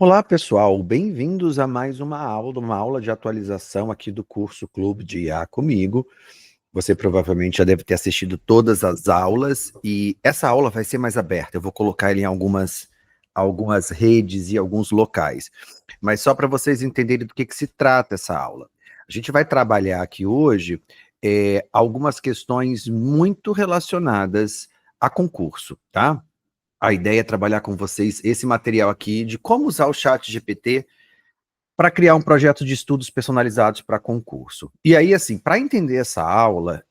Olá, pessoal, bem-vindos a mais uma aula de atualização aqui do curso Clube de IA comigo. Você provavelmente já deve ter assistido todas as aulas e essa aula vai ser mais aberta. Eu vou colocar ele em algumas redes e alguns locais. Mas só para vocês entenderem do que se trata essa aula. A gente vai trabalhar aqui hoje algumas questões muito relacionadas a concurso, tá? A ideia é trabalhar com vocês esse material aqui de como usar o ChatGPT para criar um projeto de estudos personalizados para concurso. E aí, assim, para entender essa aula,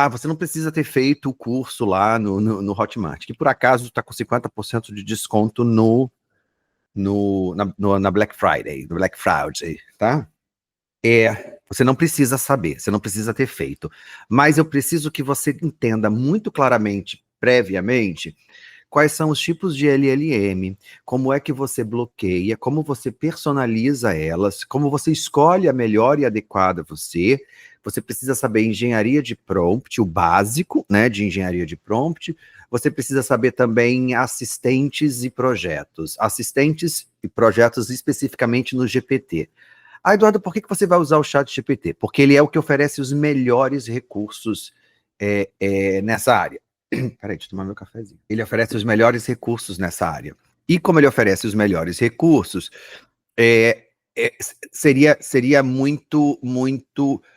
você não precisa ter feito o curso lá no Hotmart, que por acaso está com 50% de desconto na Black Friday, no Black Friday, tá? Você não precisa saber, você não precisa ter feito, mas eu preciso que você entenda muito claramente, previamente, quais são os tipos de LLM, como é que você bloqueia, como você personaliza elas, como você escolhe a melhor e adequada a você. Você precisa saber engenharia de prompt, o básico, né, de engenharia de prompt. Você precisa saber também assistentes e projetos especificamente no GPT. Ah, Eduardo, por que você vai usar o chat GPT? Porque ele é o que oferece os melhores recursos nessa área. Peraí, deixa eu tomar meu cafezinho. Ele oferece os melhores recursos nessa área. E como ele oferece os melhores recursos, é, seria muito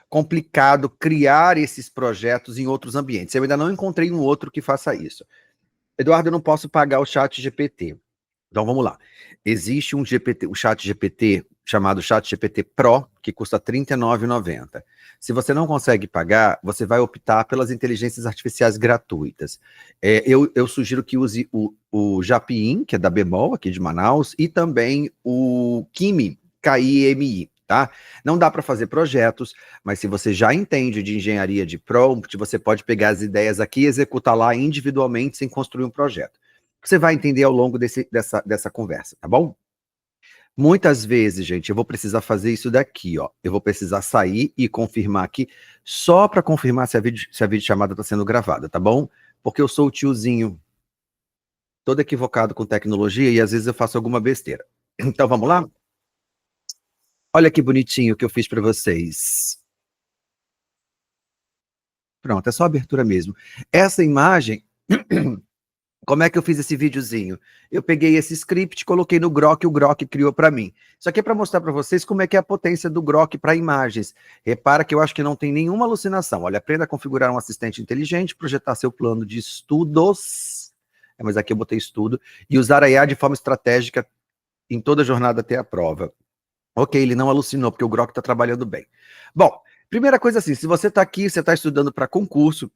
complicado criar esses projetos em outros ambientes. Eu ainda não encontrei um outro que faça isso. Eduardo, eu não posso pagar o chat GPT. Então vamos lá. Existe um GPT, o chat GPT chamado chat GPT Pro, que custa R$ 39,90. Se você não consegue pagar, você vai optar pelas inteligências artificiais gratuitas. Eu sugiro que use o Japin, que é da Bemol, aqui de Manaus, e também o Kimi, K-I-M-I, tá? Não dá para fazer projetos, mas se você já entende de engenharia de prompt, você pode pegar as ideias aqui e executar lá individualmente sem construir um projeto. Você vai entender ao longo dessa conversa, tá bom? Muitas vezes, gente, eu vou precisar fazer isso daqui, ó. Eu vou precisar sair e confirmar aqui, só para confirmar se a videochamada está sendo gravada, tá bom? Porque eu sou o tiozinho todo equivocado com tecnologia e às vezes eu faço alguma besteira. Então vamos lá? Olha que bonitinho que eu fiz para vocês. Pronto, é só abertura mesmo. Essa imagem como é que eu fiz esse videozinho? Eu peguei esse script, coloquei no Grok, o Grok criou para mim. Isso aqui é para mostrar para vocês como é que é a potência do Grok para imagens. Repara que eu acho que não tem nenhuma alucinação. Olha, aprenda a configurar um assistente inteligente, projetar seu plano de estudos, mas aqui eu botei estudo, e usar a IA de forma estratégica em toda a jornada até a prova. Ok, ele não alucinou, porque o Grok está trabalhando bem. Bom, primeira coisa assim, se você está aqui, você está estudando para concurso,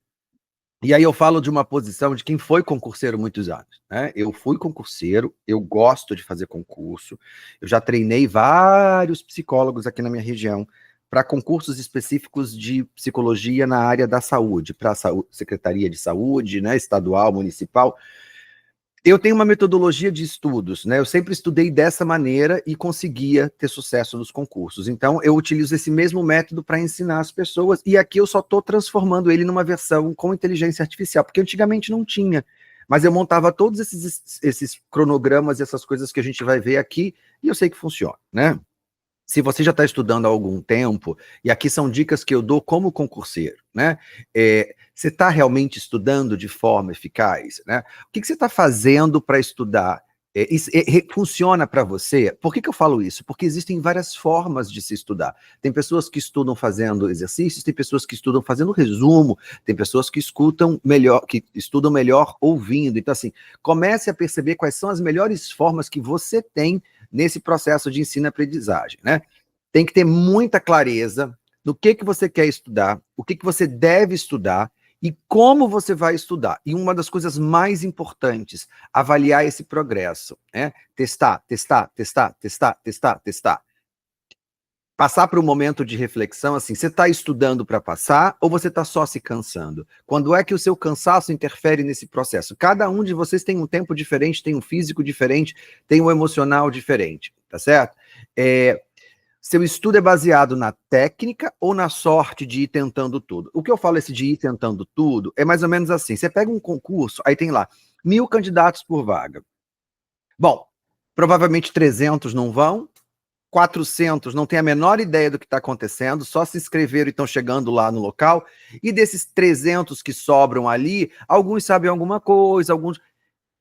e aí eu falo de uma posição de quem foi concurseiro muitos anos, né? Eu fui concurseiro, eu gosto de fazer concurso, eu já treinei vários psicólogos aqui na minha região para concursos específicos de psicologia na área da saúde, para a Secretaria de Saúde, né, estadual, municipal. Eu tenho uma metodologia de estudos, né? Eu sempre estudei dessa maneira e conseguia ter sucesso nos concursos. Então, eu utilizo esse mesmo método para ensinar as pessoas, e aqui eu só estou transformando ele numa versão com inteligência artificial, porque antigamente não tinha. Mas eu montava todos esses cronogramas e essas coisas que a gente vai ver aqui, e eu sei que funciona, né? Se você já está estudando há algum tempo, e aqui são dicas que eu dou como concurseiro, né? Você está realmente estudando de forma eficaz, né? O que você está fazendo para estudar? Funciona para você? Por que eu falo isso? Porque existem várias formas de se estudar. Tem pessoas que estudam fazendo exercícios, tem pessoas que estudam fazendo resumo, tem pessoas que estudam melhor ouvindo. Então, assim, comece a perceber quais são as melhores formas que você tem nesse processo de ensino-aprendizagem, né? Tem que ter muita clareza no que você quer estudar, o que você deve estudar e como você vai estudar. E uma das coisas mais importantes, avaliar esse progresso, né? Testar, testar, testar, testar, testar, testar. Passar para um momento de reflexão, assim, você está estudando para passar ou você está só se cansando? Quando é que o seu cansaço interfere nesse processo? Cada um de vocês tem um tempo diferente, tem um físico diferente, tem um emocional diferente, tá certo? Seu estudo é baseado na técnica ou na sorte de ir tentando tudo? O que eu falo esse de ir tentando tudo é mais ou menos assim, você pega um concurso, aí tem lá 1.000 candidatos por vaga. Bom, Provavelmente 300 não vão, 400 não tem a menor ideia do que está acontecendo, só se inscreveram e estão chegando lá no local, e desses 300 que sobram ali, alguns sabem alguma coisa, alguns...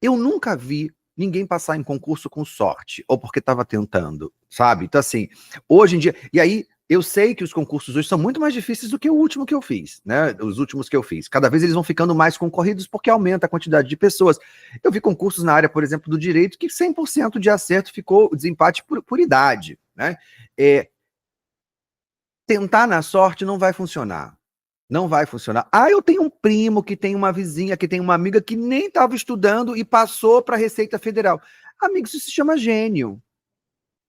Eu nunca vi ninguém passar em concurso com sorte, ou porque estava tentando, sabe? Então, assim, hoje em dia... E aí, eu sei que os concursos hoje são muito mais difíceis do que o último que eu fiz, né? Os últimos que eu fiz. Cada vez eles vão ficando mais concorridos porque aumenta a quantidade de pessoas. Eu vi concursos na área, por exemplo, do direito, que 100% de acerto ficou desempate por idade, né? Tentar na sorte não vai funcionar. Não vai funcionar. Ah, eu tenho um primo que tem uma vizinha, que tem uma amiga que nem estava estudando e passou para a Receita Federal. Amigo, isso se chama gênio.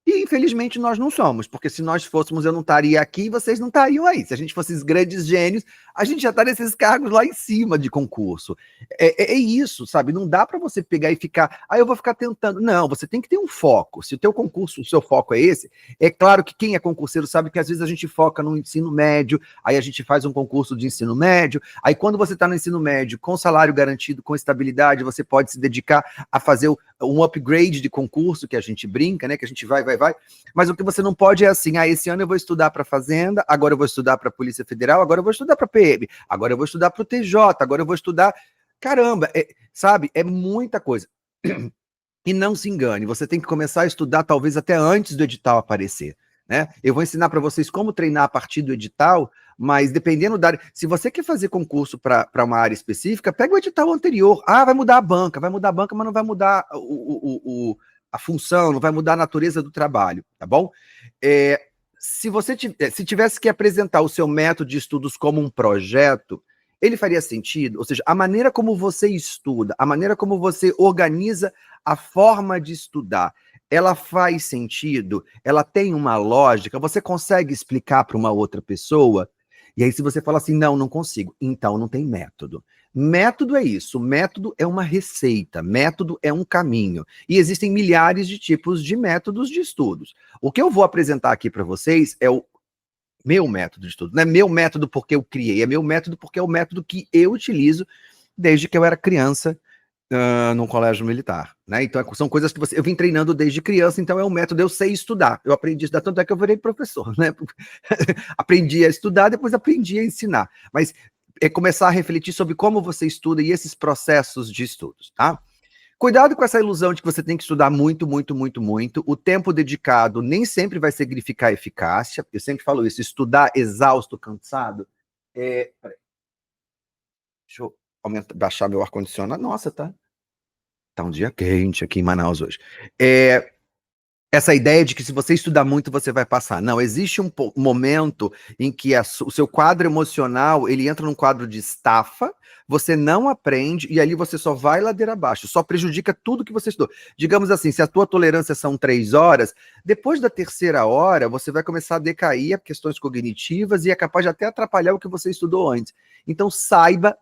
E infelizmente nós não somos, porque se nós fôssemos, eu não estaria aqui e vocês não estariam aí. Se a gente fosse grandes gênios, a gente já estaria nesses cargos lá em cima de concurso. É isso, sabe? Não dá para você pegar e ficar, eu vou ficar tentando. Não, você tem que ter um foco. Se o teu concurso, o seu foco é esse, é claro que quem é concurseiro sabe que às vezes a gente foca no ensino médio, aí a gente faz um concurso de ensino médio, aí quando você está no ensino médio, com salário garantido, com estabilidade, você pode se dedicar a fazer um upgrade de concurso, que a gente brinca, né? Que a gente vai. Mas o que você não pode é assim, esse ano eu vou estudar para Fazenda, agora eu vou estudar para a Polícia Federal, agora eu vou estudar para a PM, agora eu vou estudar para o TJ, agora eu vou estudar... Caramba, sabe? É muita coisa. E não se engane, você tem que começar a estudar talvez até antes do edital aparecer, né? Eu vou ensinar para vocês como treinar a partir do edital, mas dependendo da área, se você quer fazer concurso para uma área específica, pega o edital anterior. Vai mudar a banca, mas não vai mudar a função, não vai mudar a natureza do trabalho, tá bom? Se tivesse que apresentar o seu método de estudos como um projeto, ele faria sentido? Ou seja, a maneira como você estuda, a maneira como você organiza a forma de estudar, ela faz sentido? Ela tem uma lógica? Você consegue explicar para uma outra pessoa? E aí, se você fala assim, não consigo, então não tem método. Método é isso, método é uma receita, método é um caminho. E existem milhares de tipos de métodos de estudos. O que eu vou apresentar aqui para vocês é o meu método de estudo. Não é meu método porque eu criei, é meu método porque é o método que eu utilizo desde que eu era criança, num colégio militar, né? Então são coisas que eu vim treinando desde criança, então é um método, eu sei estudar, eu aprendi a estudar, tanto é que eu virei professor, né? Aprendi a estudar, depois aprendi a ensinar, mas é começar a refletir sobre como você estuda e esses processos de estudos, tá? Cuidado com essa ilusão de que você tem que estudar muito, muito, muito, muito. O tempo dedicado nem sempre vai significar eficácia. Eu sempre falo isso, estudar exausto, cansado. Peraí. Deixa eu baixar meu ar-condicionado. Nossa, tá um dia quente aqui em Manaus hoje. Essa ideia de que se você estudar muito, você vai passar. Não, existe um momento em que o seu quadro emocional, ele entra num quadro de estafa, você não aprende, e ali você só vai ladeira abaixo, só prejudica tudo que você estudou. Digamos assim, se a tua tolerância são 3 horas, depois da terceira hora, você vai começar a decair a questões cognitivas e é capaz de até atrapalhar o que você estudou antes. Então, saiba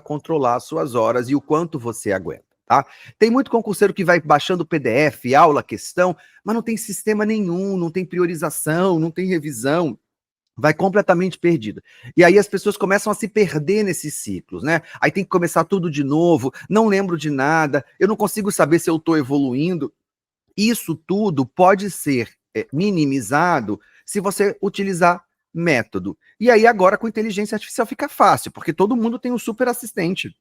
controlar as suas horas e o quanto você aguenta. Tá? Tem muito concurseiro que vai baixando PDF, aula, questão, mas não tem sistema nenhum, não tem priorização, não tem revisão, vai completamente perdido. E aí as pessoas começam a se perder nesses ciclos, né? Aí tem que começar tudo de novo, não lembro de nada, eu não consigo saber se eu estou evoluindo. Isso tudo pode ser minimizado se você utilizar método. E aí agora com inteligência artificial fica fácil, porque todo mundo tem um super assistente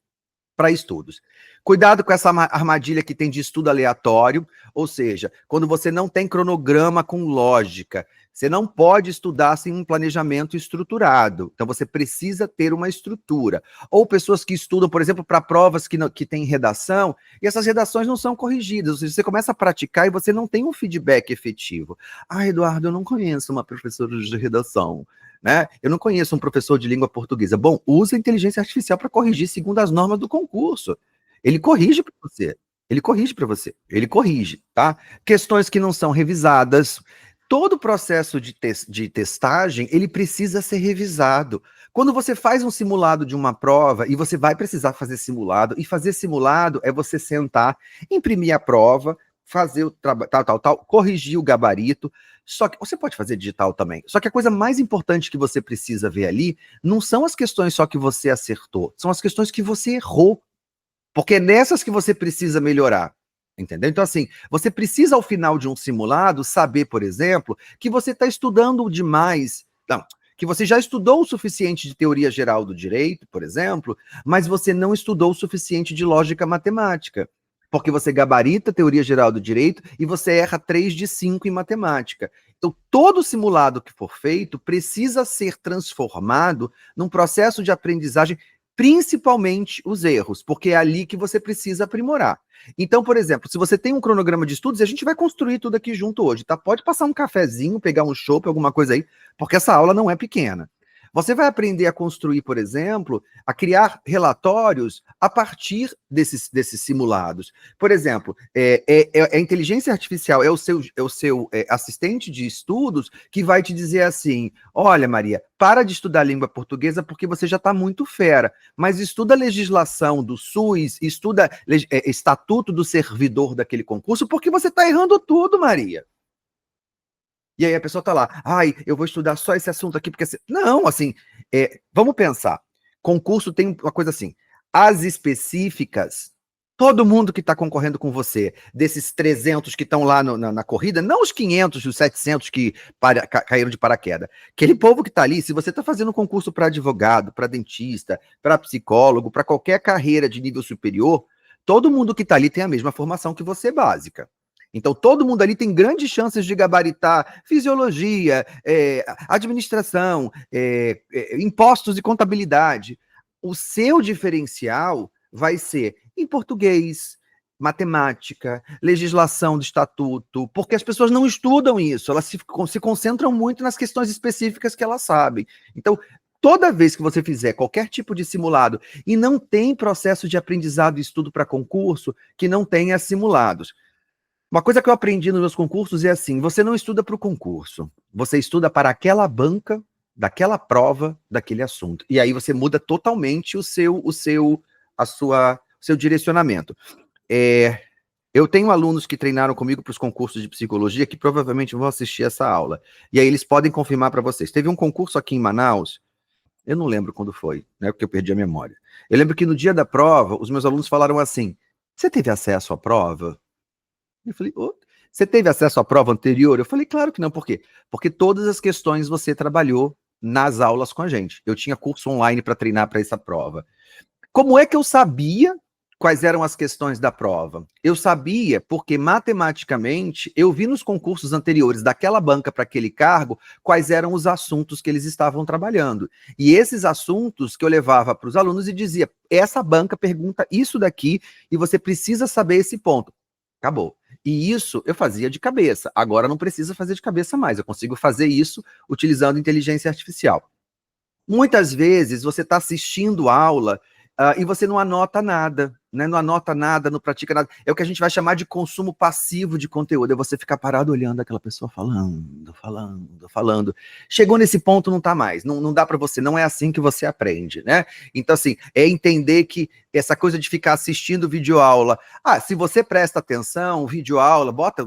para estudos. Cuidado com essa armadilha que tem de estudo aleatório, ou seja, quando você não tem cronograma com lógica, você não pode estudar sem um planejamento estruturado. Então você precisa ter uma estrutura. Ou pessoas que estudam, por exemplo, para provas que têm redação, e essas redações não são corrigidas, ou seja, você começa a praticar e você não tem um feedback efetivo. Eduardo, eu não conheço uma professora de redação. Né? Eu não conheço um professor de língua portuguesa. Bom, usa a inteligência artificial para corrigir segundo as normas do concurso. Ele corrige para você. Ele corrige, tá? Questões que não são revisadas. Todo o processo de testagem, ele precisa ser revisado. Quando você faz um simulado de uma prova, e você vai precisar fazer simulado, e fazer simulado é você sentar, imprimir a prova, fazer o trabalho, tal, corrigir o gabarito. Só que você pode fazer digital também. Só que a coisa mais importante que você precisa ver ali não são as questões só que você acertou, são as questões que você errou. Porque é nessas que você precisa melhorar. Entendeu? Então, assim, você precisa, ao final de um simulado, saber, por exemplo, que você está estudando demais. Não, que você já estudou o suficiente de teoria geral do direito, por exemplo, mas você não estudou o suficiente de lógica matemática. Porque você gabarita a teoria geral do direito e você erra 3 de 5 em matemática. Então, todo simulado que for feito precisa ser transformado num processo de aprendizagem, principalmente os erros, porque é ali que você precisa aprimorar. Então, por exemplo, se você tem um cronograma de estudos, a gente vai construir tudo aqui junto hoje, tá? Pode passar um cafezinho, pegar um chopp, alguma coisa aí, porque essa aula não é pequena. Você vai aprender a construir, por exemplo, a criar relatórios a partir desses simulados. Por exemplo, a inteligência artificial é o seu assistente de estudos que vai te dizer assim: olha, Maria, para de estudar língua portuguesa porque você já está muito fera, mas estuda a legislação do SUS, estuda estatuto do servidor daquele concurso, porque você está errando tudo, Maria. E aí a pessoa tá lá, ai, eu vou estudar só esse assunto aqui, porque... Não, assim, vamos pensar. Concurso tem uma coisa assim, as específicas, todo mundo que está concorrendo com você, desses 300 que estão lá na corrida, não os 500, os 700 que caíram de paraquedas. Aquele povo que está ali, se você está fazendo um concurso para advogado, para dentista, para psicólogo, para qualquer carreira de nível superior, todo mundo que está ali tem a mesma formação que você, básica. Então, todo mundo ali tem grandes chances de gabaritar fisiologia, administração, impostos e contabilidade. O seu diferencial vai ser em português, matemática, legislação do estatuto, porque as pessoas não estudam isso, elas se concentram muito nas questões específicas que elas sabem. Então, toda vez que você fizer qualquer tipo de simulado e não tem processo de aprendizado e estudo para concurso que não tenha simulados. Uma coisa que eu aprendi nos meus concursos é assim: você não estuda para o concurso, você estuda para aquela banca, daquela prova, daquele assunto. E aí você muda totalmente o seu direcionamento. Eu tenho alunos que treinaram comigo para os concursos de psicologia que provavelmente vão assistir essa aula. E aí eles podem confirmar para vocês. Teve um concurso aqui em Manaus, eu não lembro quando foi, né, porque eu perdi a memória. Eu lembro que no dia da prova, os meus alunos falaram assim: você teve acesso à prova? Eu falei, você teve acesso à prova anterior? Eu falei, claro que não. Por quê? Porque todas as questões você trabalhou nas aulas com a gente. Eu tinha curso online para treinar para essa prova. Como é que eu sabia quais eram as questões da prova? Eu sabia porque, matematicamente, eu vi nos concursos anteriores daquela banca para aquele cargo quais eram os assuntos que eles estavam trabalhando. E esses assuntos que eu levava para os alunos e dizia, essa banca pergunta isso daqui e você precisa saber esse ponto. Acabou. E isso eu fazia de cabeça. Agora não precisa fazer de cabeça mais. Eu consigo fazer isso utilizando inteligência artificial. Muitas vezes você está assistindo aula e você não anota nada, né? Não anota nada, não pratica nada. É o que a gente vai chamar de consumo passivo de conteúdo. É você ficar parado olhando aquela pessoa falando. Chegou nesse ponto, não está mais. Não dá para você, não é assim que você aprende, né? Então, assim, é entender que essa coisa de ficar assistindo videoaula. Se você presta atenção, videoaula, bota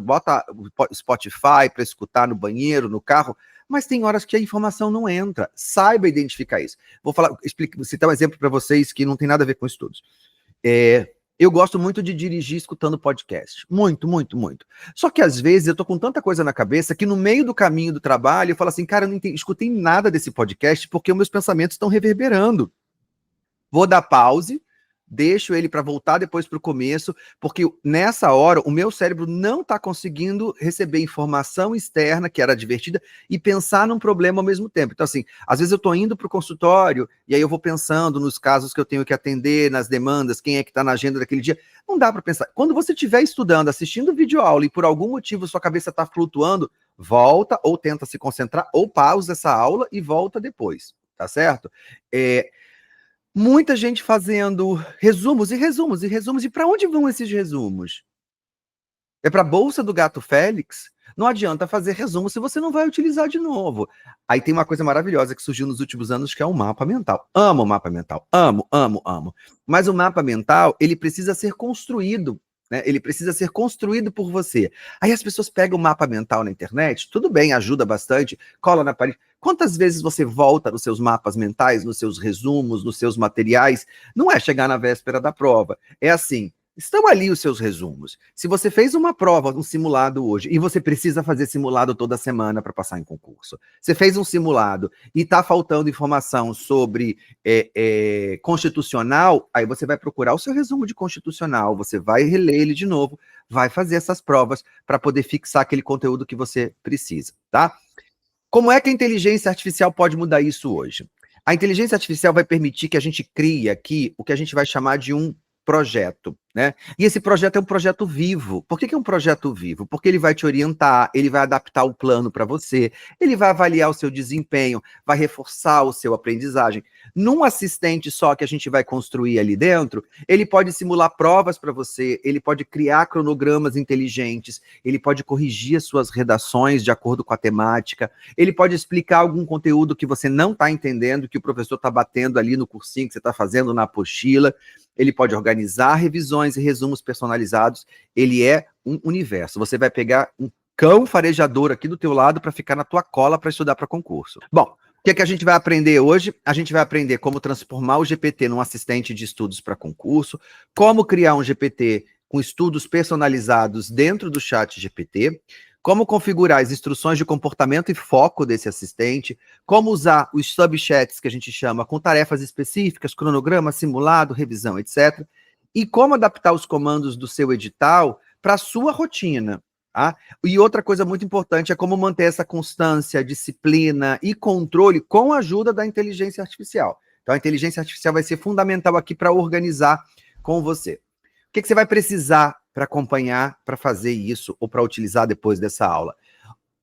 o Spotify para escutar no banheiro, no carro, mas tem horas que a informação não entra. Saiba identificar isso. Vou citar um exemplo para vocês que não tem nada a ver com estudos. Eu gosto muito de dirigir escutando podcast. Muito, muito, muito. Só que às vezes eu tô com tanta coisa na cabeça que no meio do caminho do trabalho eu falo assim, cara, eu não escutei nada desse podcast porque os meus pensamentos estão reverberando. Vou dar pause, deixo ele para voltar depois para o começo, porque nessa hora o meu cérebro não está conseguindo receber informação externa, que era divertida, e pensar num problema ao mesmo tempo. Então, assim, às vezes eu estou indo para o consultório, e aí eu vou pensando nos casos que eu tenho que atender, nas demandas, quem é que está na agenda daquele dia. Não dá para pensar. Quando você estiver estudando, assistindo videoaula, e por algum motivo sua cabeça está flutuando, volta, ou tenta se concentrar, ou pausa essa aula e volta depois, tá certo? Muita gente fazendo resumos e resumos e resumos. E para onde vão esses resumos? É para a bolsa do gato Félix? Não adianta fazer resumo se você não vai utilizar de novo. Aí tem uma coisa maravilhosa que surgiu nos últimos anos, que é o mapa mental. Amo o mapa mental. Amo, amo, amo. Mas o mapa mental, ele precisa ser construído. Né? Ele precisa ser construído por você. Aí as pessoas pegam o mapa mental na internet, tudo bem, ajuda bastante, cola na parede. Quantas vezes você volta nos seus mapas mentais, nos seus resumos, nos seus materiais? Não é chegar na véspera da prova. É assim, Estão ali os seus resumos. Se você fez uma prova, um simulado hoje, e você precisa fazer simulado toda semana para passar em concurso, você fez um simulado e está faltando informação sobre constitucional, aí você vai procurar o seu resumo de constitucional, você vai reler ele de novo, vai fazer essas provas para poder fixar aquele conteúdo que você precisa, tá? Como é que a inteligência artificial pode mudar isso hoje? A inteligência artificial vai permitir que a gente crie aqui o que a gente vai chamar de um projeto, né? E esse projeto é um projeto vivo. Por que é um projeto vivo? Porque ele vai te orientar, ele vai adaptar o plano para você, ele vai avaliar o seu desempenho, vai reforçar o seu aprendizagem. Num assistente só que a gente vai construir ali dentro, ele pode simular provas para você, ele pode criar cronogramas inteligentes, ele pode corrigir as suas redações de acordo com a temática, ele pode explicar algum conteúdo que você não está entendendo, que o professor está batendo ali no cursinho que você está fazendo na apostila. Ele pode organizar revisões e resumos personalizados. Ele é um universo. Você vai pegar um cão farejador aqui do teu lado para ficar na tua cola para estudar para concurso. Bom, o que é que a gente vai aprender hoje? A gente vai aprender como transformar o GPT num assistente de estudos para concurso, como criar um GPT com estudos personalizados dentro do chat GPT, como configurar as instruções de comportamento e foco desse assistente, como usar os subchats que a gente chama com tarefas específicas, cronograma, simulado, revisão, etc. E como adaptar os comandos do seu edital para a sua rotina. Tá? E outra coisa muito importante é como manter essa constância, disciplina e controle com a ajuda da inteligência artificial. Então a inteligência artificial vai ser fundamental aqui para organizar com você. O que você vai precisar para acompanhar, para fazer isso ou para utilizar depois dessa aula?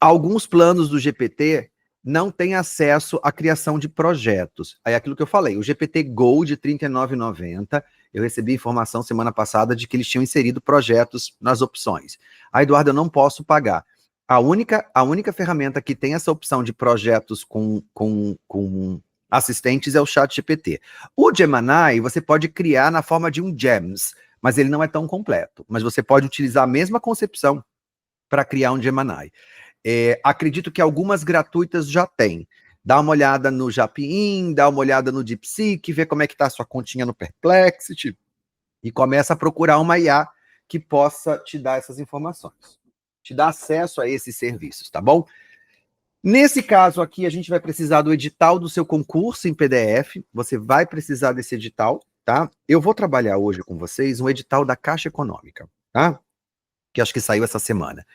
Alguns planos do GPT não têm acesso à criação de projetos. Aí aquilo que eu falei, o GPT Gold de R$ 39,90, eu recebi informação semana passada de que eles tinham inserido projetos nas opções. Eduardo, eu não posso pagar. A única ferramenta que tem essa opção de projetos com assistentes é o ChatGPT. O Gemini você pode criar na forma de um GEMS, mas ele não é tão completo. Mas você pode utilizar a mesma concepção para criar um Gemini. Acredito que algumas gratuitas já tem. Dá uma olhada no Japin, dá uma olhada no DeepSeek, vê como é que está a sua continha no Perplexity e começa a procurar uma IA que possa te dar essas informações, te dar acesso a esses serviços, tá bom? Nesse caso aqui, a gente vai precisar do edital do seu concurso em PDF, você vai precisar desse edital, tá? Eu vou trabalhar hoje com vocês um edital da Caixa Econômica, tá? Que acho que saiu essa semana.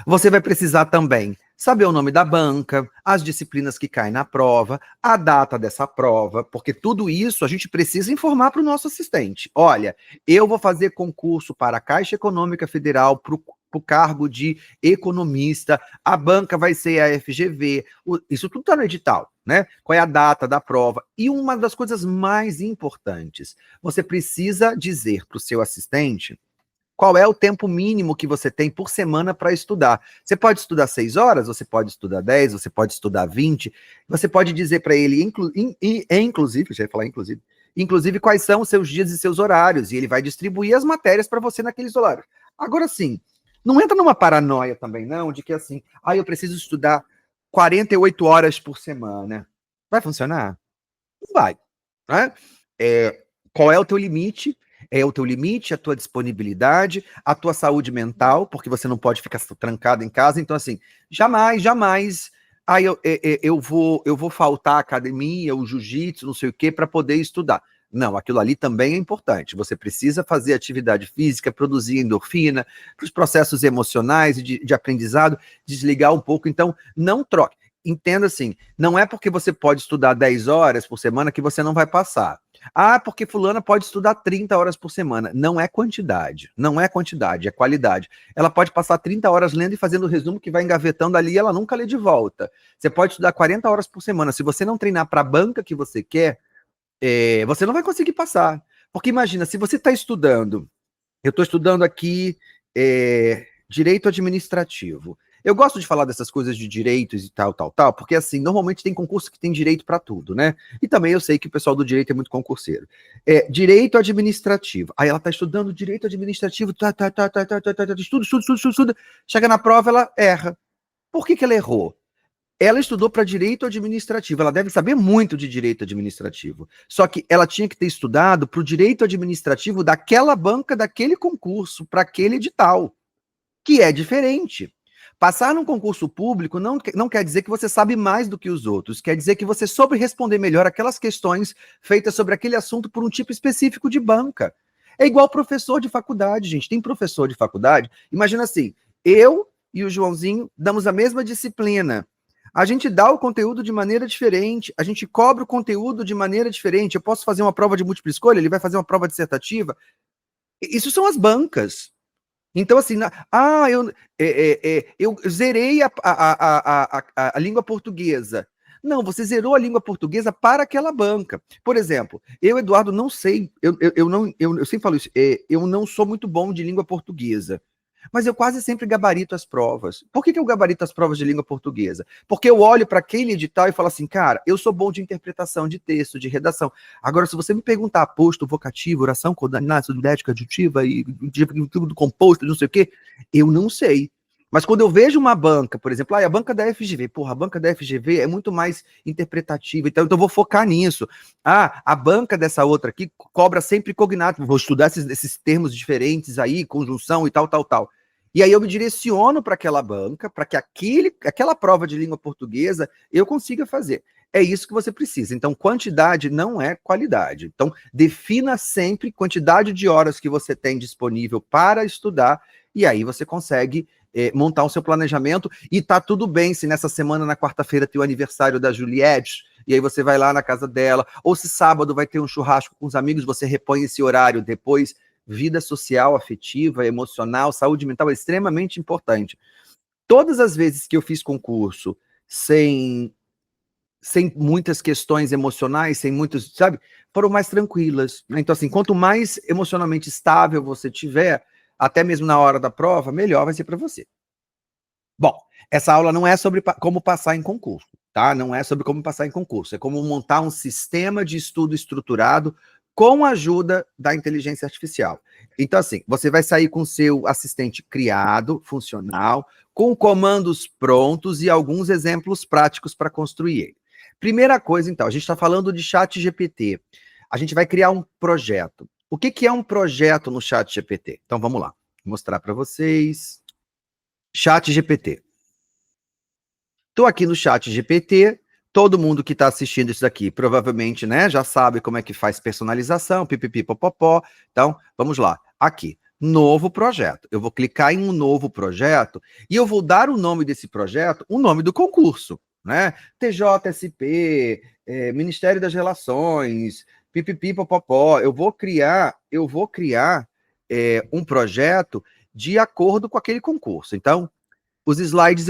Você vai precisar também saber o nome da banca, as disciplinas que caem na prova, a data dessa prova, porque tudo isso a gente precisa informar para o nosso assistente. Olha, eu vou fazer concurso para a Caixa Econômica Federal, para o cargo de economista, a banca vai ser a FGV, isso tudo está no edital, né? Qual é a data da prova? E uma das coisas mais importantes, você precisa dizer para o seu assistente qual é o tempo mínimo que você tem por semana para estudar. Você pode estudar 6 horas, você pode estudar 10, você pode estudar 20, você pode dizer para ele, inclusive, já ia falar inclusive quais são os seus dias e seus horários, e ele vai distribuir as matérias para você naqueles horários. Agora sim, não entra numa paranoia também não, de que assim, eu preciso estudar 48 horas por semana. Vai funcionar? Não vai. Né? Qual é o teu limite? É o teu limite, a tua disponibilidade, a tua saúde mental, porque você não pode ficar trancado em casa. Então, assim, jamais, eu vou faltar à academia, o jiu-jitsu, não sei o quê, para poder estudar. Não, aquilo ali também é importante. Você precisa fazer atividade física, produzir endorfina, para os processos emocionais e de aprendizado, desligar um pouco. Então, não troque. Entenda assim, não é porque você pode estudar 10 horas por semana que você não vai passar. Porque fulana pode estudar 30 horas por semana. Não é quantidade, é qualidade. Ela pode passar 30 horas lendo e fazendo o resumo que vai engavetando ali e ela nunca lê de volta. Você pode estudar 40 horas por semana. Se você não treinar para a banca que você quer, você não vai conseguir passar. Porque imagina, se você está estudando, eu estou estudando aqui direito administrativo. Eu gosto de falar dessas coisas de direitos e tal, porque assim, normalmente tem concurso que tem direito para tudo, né? E também eu sei que o pessoal do direito é muito concurseiro. Direito administrativo. Aí ela tá estudando direito administrativo, estuda. Chega na prova, ela erra. Por que ela errou? Ela estudou para direito administrativo, ela deve saber muito de direito administrativo. Só que ela tinha que ter estudado para o direito administrativo daquela banca, daquele concurso, para aquele edital, que é diferente. Passar num concurso público não quer dizer que você sabe mais do que os outros, quer dizer que você soube responder melhor aquelas questões feitas sobre aquele assunto por um tipo específico de banca. É igual professor de faculdade, gente. Tem professor de faculdade, imagina assim, eu e o Joãozinho damos a mesma disciplina. A gente dá o conteúdo de maneira diferente, a gente cobra o conteúdo de maneira diferente. Eu posso fazer uma prova de múltipla escolha, ele vai fazer uma prova dissertativa. Isso são as bancas. Então, assim, eu zerei a língua portuguesa. Não, você zerou a língua portuguesa para aquela banca. Por exemplo, eu, Eduardo, não sei, eu sempre falo isso, eu não sou muito bom de língua portuguesa, mas eu quase sempre gabarito as provas. Por que eu gabarito as provas de língua portuguesa? Porque eu olho para aquele edital e falo assim, cara, eu sou bom de interpretação de texto, de redação. Agora, se você me perguntar aposto, vocativo, oração, coordenada, dialética, adjutiva e tudo composto, não sei o quê, eu não sei. Mas quando eu vejo uma banca, por exemplo, a banca da FGV, porra, a banca da FGV é muito mais interpretativa, então eu vou focar nisso. A banca dessa outra aqui cobra sempre cognato, vou estudar esses termos diferentes aí, conjunção e tal, tal, tal. E aí eu me direciono para aquela banca, para que aquela prova de língua portuguesa eu consiga fazer. É isso que você precisa. Então, quantidade não é qualidade. Então, defina sempre quantidade de horas que você tem disponível para estudar, e aí você consegue montar o seu planejamento, e tá tudo bem se nessa semana, na quarta-feira, tem o aniversário da Juliette, e aí você vai lá na casa dela, ou se sábado vai ter um churrasco com os amigos, você repõe esse horário depois. Vida social, afetiva, emocional, saúde mental é extremamente importante. Todas as vezes que eu fiz concurso sem muitas questões emocionais, sem muitos, sabe, foram mais tranquilas. Então, assim, quanto mais emocionalmente estável você tiver, até mesmo na hora da prova, melhor vai ser para você. Bom, essa aula não é sobre como passar em concurso, tá? Não é sobre como passar em concurso, é como montar um sistema de estudo estruturado com a ajuda da inteligência artificial. Então, assim, você vai sair com seu assistente criado, funcional, com comandos prontos e alguns exemplos práticos para construir ele. Primeira coisa, então, a gente está falando de ChatGPT. A gente vai criar um projeto. O que é um projeto no ChatGPT? Então, vamos lá. Vou mostrar para vocês. ChatGPT. Estou aqui no ChatGPT. Todo mundo que está assistindo isso daqui provavelmente, né, já sabe como é que faz personalização, pipipipopopó. Então, vamos lá. Aqui, novo projeto. Eu vou clicar em um novo projeto e eu vou dar o nome desse projeto, o nome do concurso, né? TJSP, Ministério das Relações, pipipipopopó. Eu vou criar um projeto de acordo com aquele concurso. Então, os slides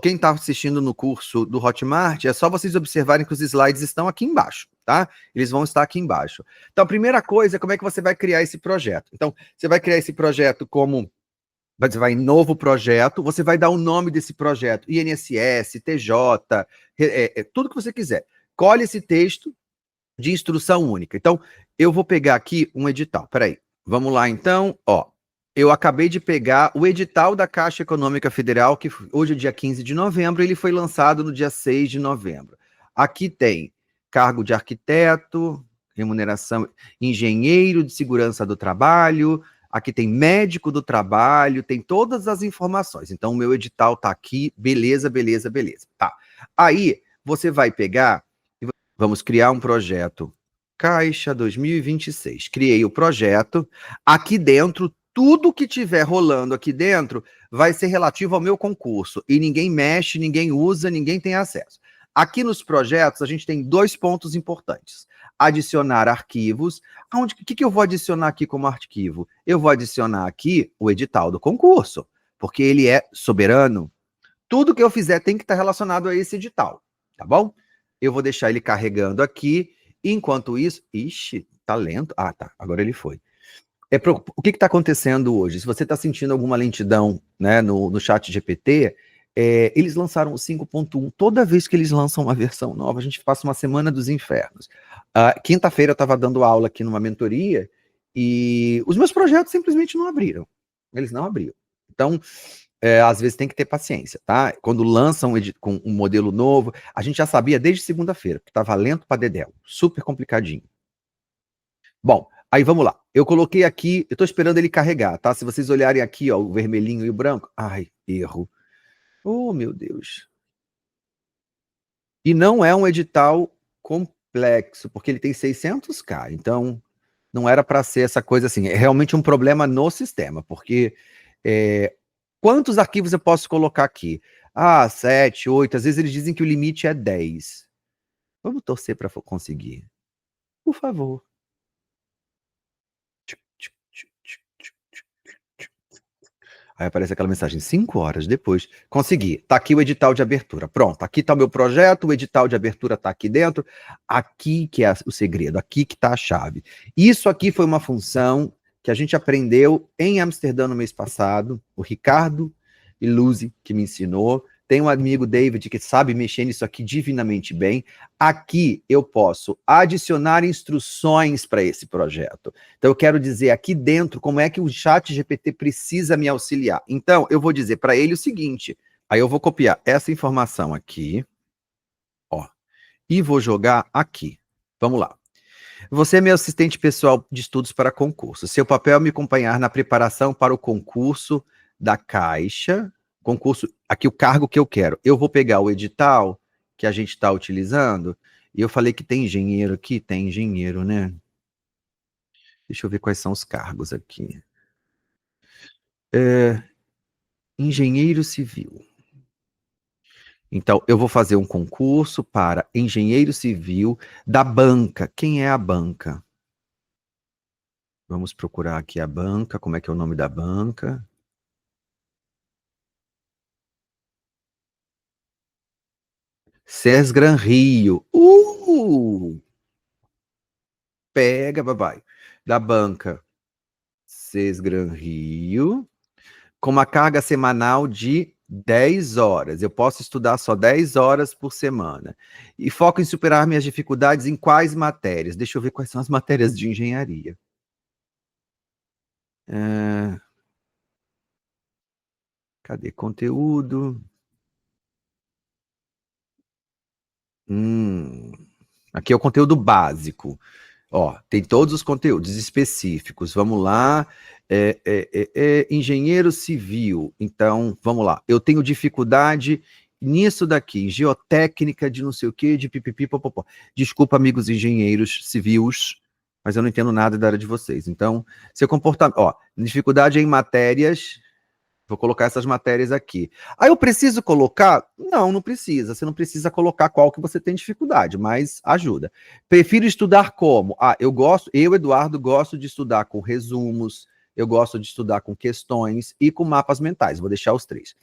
quem está assistindo no curso do Hotmart, é só vocês observarem que os slides estão aqui embaixo, tá? Eles vão estar aqui embaixo. Então, a primeira coisa é como é que você vai criar esse projeto. Então, você vai criar esse projeto como... Você vai em novo projeto, você vai dar o nome desse projeto, INSS, TJ, tudo que você quiser. Colhe esse texto de instrução única. Então, eu vou pegar aqui um edital. Peraí, vamos lá então, ó. Eu acabei de pegar o edital da Caixa Econômica Federal, que hoje é dia 15 de novembro, ele foi lançado no dia 6 de novembro. Aqui tem cargo de arquiteto, remuneração, engenheiro de segurança do trabalho, aqui tem médico do trabalho, tem todas as informações. Então, o meu edital está aqui, beleza, beleza, beleza. Tá. Aí, você vai pegar, vamos criar um projeto. Caixa 2026. Criei o projeto. Aqui dentro, tudo que tiver rolando aqui dentro vai ser relativo ao meu concurso. E ninguém mexe, ninguém usa, ninguém tem acesso. Aqui nos projetos, a gente tem 2 pontos importantes. Adicionar arquivos. O que eu vou adicionar aqui como arquivo? Eu vou adicionar aqui o edital do concurso, porque ele é soberano. Tudo que eu fizer tem que estar relacionado a esse edital, tá bom? Eu vou deixar ele carregando aqui. Enquanto isso... Ixi, tá lento. Ah, tá. Agora ele foi. O que está acontecendo hoje? Se você está sentindo alguma lentidão, né, no ChatGPT, eles lançaram o 5.1. Toda vez que eles lançam uma versão nova, a gente passa uma semana dos infernos. Quinta-feira eu estava dando aula aqui numa mentoria e os meus projetos simplesmente não abriram. Eles não abriram. Então, Às vezes tem que ter paciência, tá? Quando lançam com um modelo novo, a gente já sabia desde segunda-feira, que tava lento pra dedéu, super complicadinho. Bom, aí vamos lá. Eu coloquei aqui, eu tô esperando ele carregar, tá? Se vocês olharem aqui, ó, o vermelhinho e o branco, ai, erro. Oh, meu Deus. E não é um edital complexo, porque ele tem 600K, então não era para ser essa coisa assim. É realmente um problema no sistema, porque quantos arquivos eu posso colocar aqui? Ah, 7, 8, às vezes eles dizem que o limite é 10. Vamos torcer para conseguir. Por favor. Aí aparece aquela mensagem, 5 horas depois, consegui, tá aqui o edital de abertura, pronto, aqui tá o meu projeto, o edital de abertura tá aqui dentro, aqui que é o segredo, aqui que tá a chave. Isso aqui foi uma função que a gente aprendeu em Amsterdã no mês passado, o Ricardo Iluzzi que me ensinou, tem um amigo David que sabe mexer nisso aqui divinamente bem. Aqui eu posso adicionar instruções para esse projeto. Então eu quero dizer aqui dentro como é que o ChatGPT precisa me auxiliar. Então eu vou dizer para ele o seguinte, aí eu vou copiar essa informação aqui, ó, e vou jogar aqui. Vamos lá. Você é meu assistente pessoal de estudos para concurso. Seu papel é me acompanhar na preparação para o concurso da Caixa. Concurso, aqui o cargo que eu quero. Eu vou pegar o edital que a gente está utilizando. E eu falei que tem engenheiro aqui, tem engenheiro, né? Deixa eu ver quais são os cargos aqui. Engenheiro civil. Então, eu vou fazer um concurso para engenheiro civil da banca. Quem é a banca? Vamos procurar aqui a banca. Como é que é o nome da banca? Sesgran Rio. Pega, babai. Da banca Sesgran Rio, com uma carga semanal de 10 horas. Eu posso estudar só 10 horas por semana. E foco em superar minhas dificuldades em quais matérias? Deixa eu ver quais são as matérias de engenharia. Cadê conteúdo? Aqui é o conteúdo básico. Ó, tem todos os conteúdos específicos. Vamos lá. Engenheiro civil. Então, vamos lá. Eu tenho dificuldade nisso daqui, geotécnica de não sei o quê, de pipipi, popopó. Desculpa, amigos engenheiros civis, mas eu não entendo nada da área de vocês. Então, seu comportamento, ó, dificuldade em matérias. Vou colocar essas matérias aqui. Aí eu preciso colocar? Não, não precisa. Você não precisa colocar qual que você tem dificuldade, mas ajuda. Prefiro estudar como? Eu, Eduardo, gosto de estudar com resumos, eu gosto de estudar com questões e com mapas mentais. Vou deixar os 3.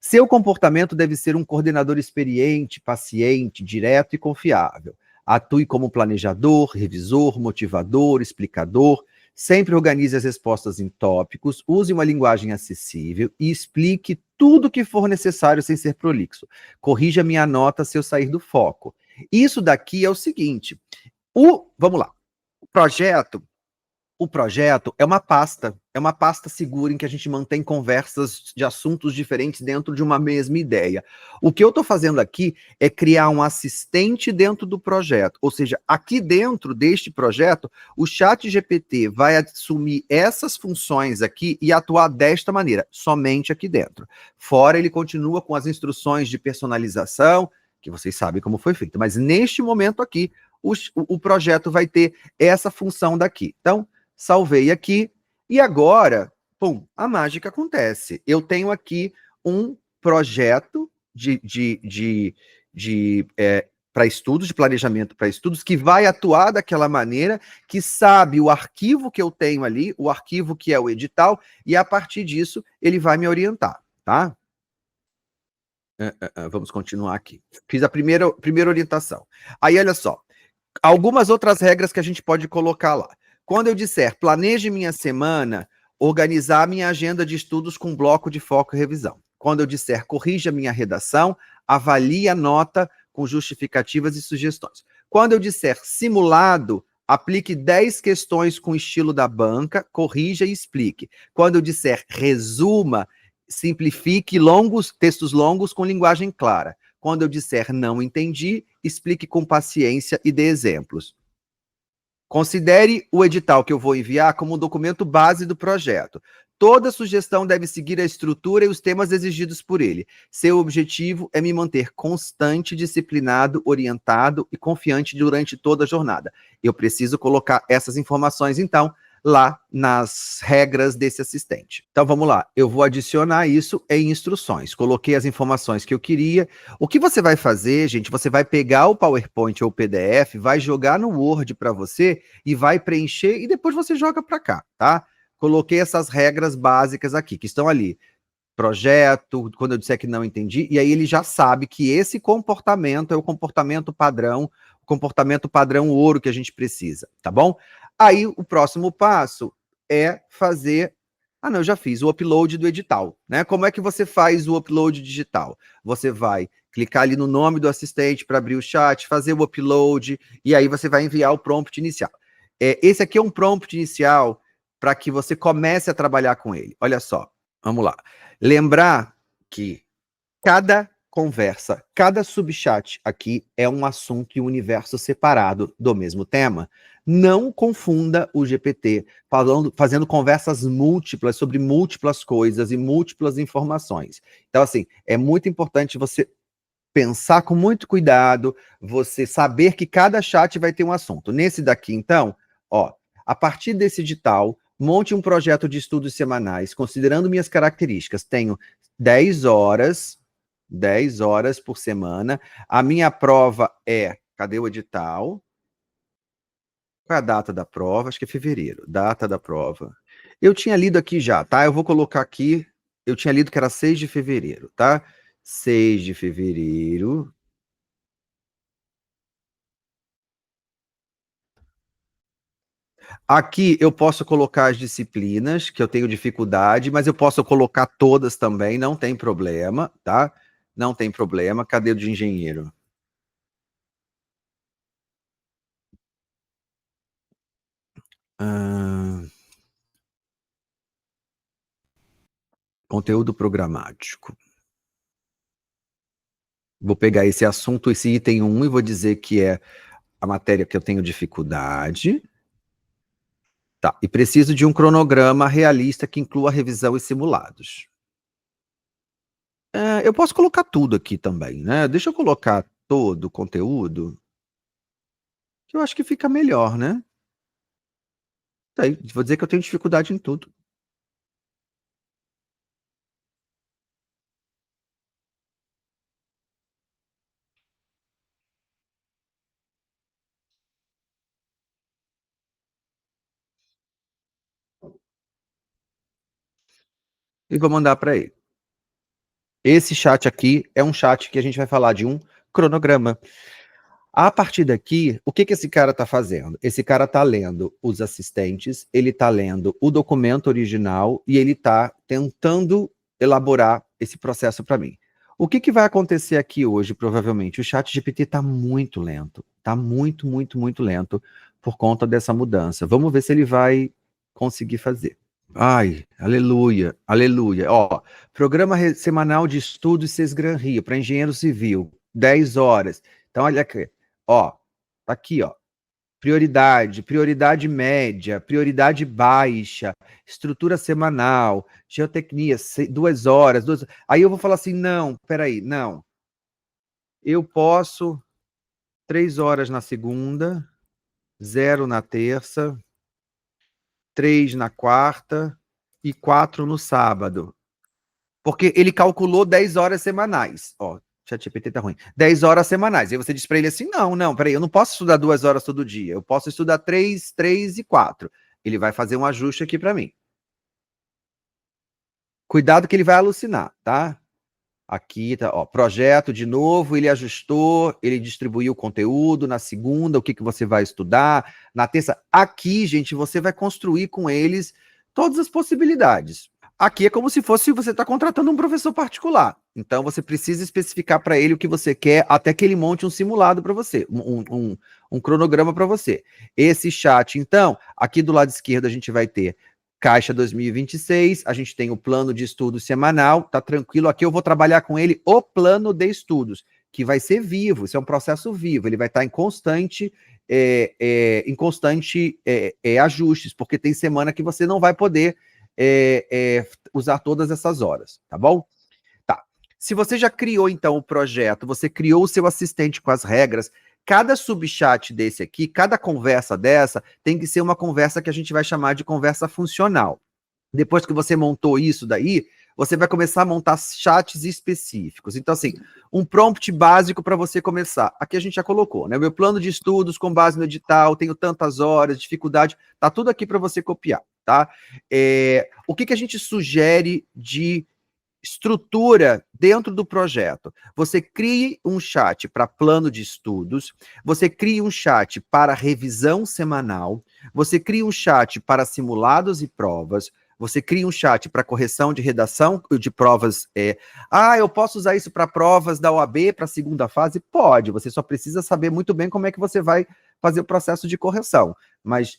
Seu comportamento deve ser um coordenador experiente, paciente, direto e confiável. Atue como planejador, revisor, motivador, explicador. Sempre organize as respostas em tópicos, use uma linguagem acessível e explique tudo o que for necessário sem ser prolixo. Corrija minha nota se eu sair do foco. Isso daqui é o seguinte, vamos lá, o projeto é uma pasta segura em que a gente mantém conversas de assuntos diferentes dentro de uma mesma ideia. O que eu estou fazendo aqui é criar um assistente dentro do projeto, ou seja, aqui dentro deste projeto, o ChatGPT vai assumir essas funções aqui e atuar desta maneira, somente aqui dentro. Fora, ele continua com as instruções de personalização, que vocês sabem como foi feito, mas neste momento aqui, o projeto vai ter essa função daqui. Então, salvei aqui, e agora, pum, a mágica acontece. Eu tenho aqui um projeto para estudos, de planejamento para estudos, que vai atuar daquela maneira, que sabe o arquivo que eu tenho ali, o arquivo que é o edital, e a partir disso ele vai me orientar, tá? Vamos continuar aqui. Fiz a primeira orientação. Aí, olha só, algumas outras regras que a gente pode colocar lá. Quando eu disser planeje minha semana, organizar minha agenda de estudos com bloco de foco e revisão. Quando eu disser corrija minha redação, avalie a nota com justificativas e sugestões. Quando eu disser simulado, aplique 10 questões com estilo da banca, corrija e explique. Quando eu disser resuma, simplifique longos, textos longos com linguagem clara. Quando eu disser não entendi, explique com paciência e dê exemplos. Considere o edital que eu vou enviar como um documento base do projeto. Toda sugestão deve seguir a estrutura e os temas exigidos por ele. Seu objetivo é me manter constante, disciplinado, orientado e confiante durante toda a jornada. Eu preciso colocar essas informações, então, lá nas regras desse assistente. Então, vamos lá. Eu vou adicionar isso em instruções. Coloquei as informações que eu queria. O que você vai fazer, gente, você vai pegar o PowerPoint ou o PDF, vai jogar no Word para você e vai preencher e depois você joga para cá, tá? Coloquei essas regras básicas aqui, que estão ali. Projeto, quando eu disser que não entendi, e aí ele já sabe que esse comportamento é o comportamento padrão ouro que a gente precisa, tá bom? Aí o próximo passo é fazer... Ah, não, eu já fiz o upload do edital, né? Como é que você faz o upload digital? Você vai clicar ali no nome do assistente para abrir o chat, fazer o upload, e aí você vai enviar o prompt inicial. Esse aqui é um prompt inicial para que você comece a trabalhar com ele. Olha só, vamos lá. Lembrar que cada conversa, cada subchat aqui é um assunto e um universo separado do mesmo tema. Não confunda o GPT fazendo conversas múltiplas sobre múltiplas coisas e múltiplas informações. Então, assim, é muito importante você pensar com muito cuidado, você saber que cada chat vai ter um assunto. Nesse daqui, então, ó, a partir desse edital, monte um projeto de estudos semanais, considerando minhas características. Tenho 10 horas por semana. A minha prova é... Cadê o edital? Qual é a data da prova? Acho que é fevereiro. Data da prova. Eu tinha lido aqui já, tá? Eu vou colocar aqui... Eu tinha lido que era 6 de fevereiro, tá? 6 de fevereiro... Aqui eu posso colocar as disciplinas, que eu tenho dificuldade, mas eu posso colocar todas também, não tem problema, tá? Não tem problema. Cadê o de engenheiro? Conteúdo programático. Vou pegar esse assunto, esse item 1, e vou dizer que é a matéria que eu tenho dificuldade. Tá, e preciso de um cronograma realista que inclua revisão e simulados. Eu posso colocar tudo aqui também, né? Deixa eu colocar todo o conteúdo, que eu acho que fica melhor, né? Tá aí, vou dizer que eu tenho dificuldade em tudo. E vou mandar para ele. Esse chat aqui é um chat que a gente vai falar de um cronograma. A partir daqui, o que esse cara está fazendo? Esse cara está lendo os assistentes, ele está lendo o documento original e ele está tentando elaborar esse processo para mim. O que vai acontecer aqui hoje, provavelmente? O chat GPT está muito lento. Está muito, muito, muito lento por conta dessa mudança. Vamos ver se ele vai conseguir fazer. Ai, aleluia, aleluia. Ó, programa semanal de estudos Sesgran Rio, para engenheiro civil, 10 horas. Então, olha aqui, ó, tá aqui, ó. Prioridade, prioridade média, prioridade baixa, estrutura semanal, geotecnia, 2 horas, 2. Aí eu vou falar assim, não, peraí, não. Eu posso 3 horas na segunda, 0 na terça, 3 na quarta e 4 no sábado. Porque ele calculou 10 horas semanais. Ó, ChatGPT tá ruim. 10 horas semanais. E você diz para ele assim, não, peraí, eu não posso estudar 2 horas todo dia. Eu posso estudar 3, 3 e 4. Ele vai fazer um ajuste aqui para mim. Cuidado que ele vai alucinar, tá? Aqui tá, ó, projeto de novo, ele ajustou, ele distribuiu o conteúdo na segunda, o que você vai estudar, na terça. Aqui, gente, você vai construir com eles todas as possibilidades. Aqui é como se fosse você está contratando um professor particular. Então, você precisa especificar para ele o que você quer, até que ele monte um simulado para você, um cronograma para você. Esse chat, então, aqui do lado esquerdo a gente vai ter Caixa 2026, a gente tem o plano de estudos semanal, tá tranquilo, aqui eu vou trabalhar com ele o plano de estudos, que vai ser vivo, isso é um processo vivo, ele vai estar em constante ajustes, porque tem semana que você não vai poder usar todas essas horas, tá bom? Tá. Se você já criou, então, o projeto, você criou o seu assistente com as regras, cada subchat desse aqui, cada conversa dessa, tem que ser uma conversa que a gente vai chamar de conversa funcional. Depois que você montou isso daí, você vai começar a montar chats específicos. Então, assim, um prompt básico para você começar. Aqui a gente já colocou, né? O meu plano de estudos com base no edital, tenho tantas horas, dificuldade, tá tudo aqui para você copiar, tá? O que a gente sugere de estrutura dentro do projeto? Você crie um chat para plano de estudos, você cria um chat para revisão semanal, você cria um chat para simulados e provas, você cria um chat para correção de redação de provas. Eu posso usar isso para provas da OAB para a segunda fase? Pode, você só precisa saber muito bem como é que você vai fazer o processo de correção. Mas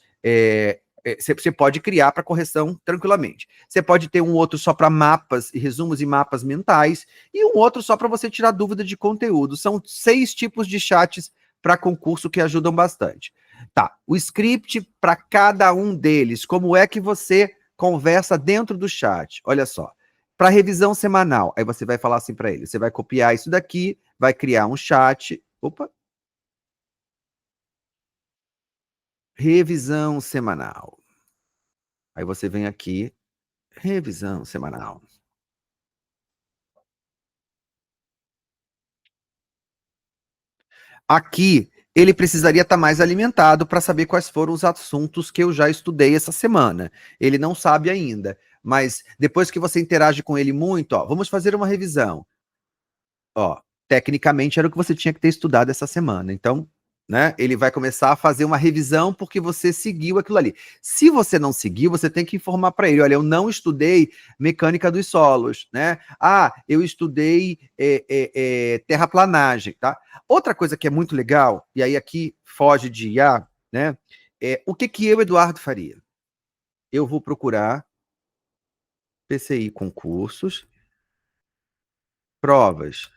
você pode criar para correção tranquilamente. Você pode ter um outro só para mapas e resumos e mapas mentais, e um outro só para você tirar dúvida de conteúdo. São 6 tipos de chats para concurso que ajudam bastante. Tá, o script para cada um deles, como é que você conversa dentro do chat? Olha só, para revisão semanal, aí você vai falar assim para ele, você vai copiar isso daqui, vai criar um chat, revisão semanal. Aí você vem aqui, revisão semanal. Aqui, ele precisaria estar mais alimentado para saber quais foram os assuntos que eu já estudei essa semana. Ele não sabe ainda, mas depois que você interage com ele muito, ó, vamos fazer uma revisão. Ó, tecnicamente era o que você tinha que ter estudado essa semana. Então, né, ele vai começar a fazer uma revisão porque você seguiu aquilo ali. Se você não seguiu, você tem que informar para ele, olha, eu não estudei mecânica dos solos, né? Eu estudei terraplanagem, tá? Outra coisa que é muito legal, e aí aqui foge de IA, né? O que eu, Eduardo, faria? Eu vou procurar PCI concursos, provas.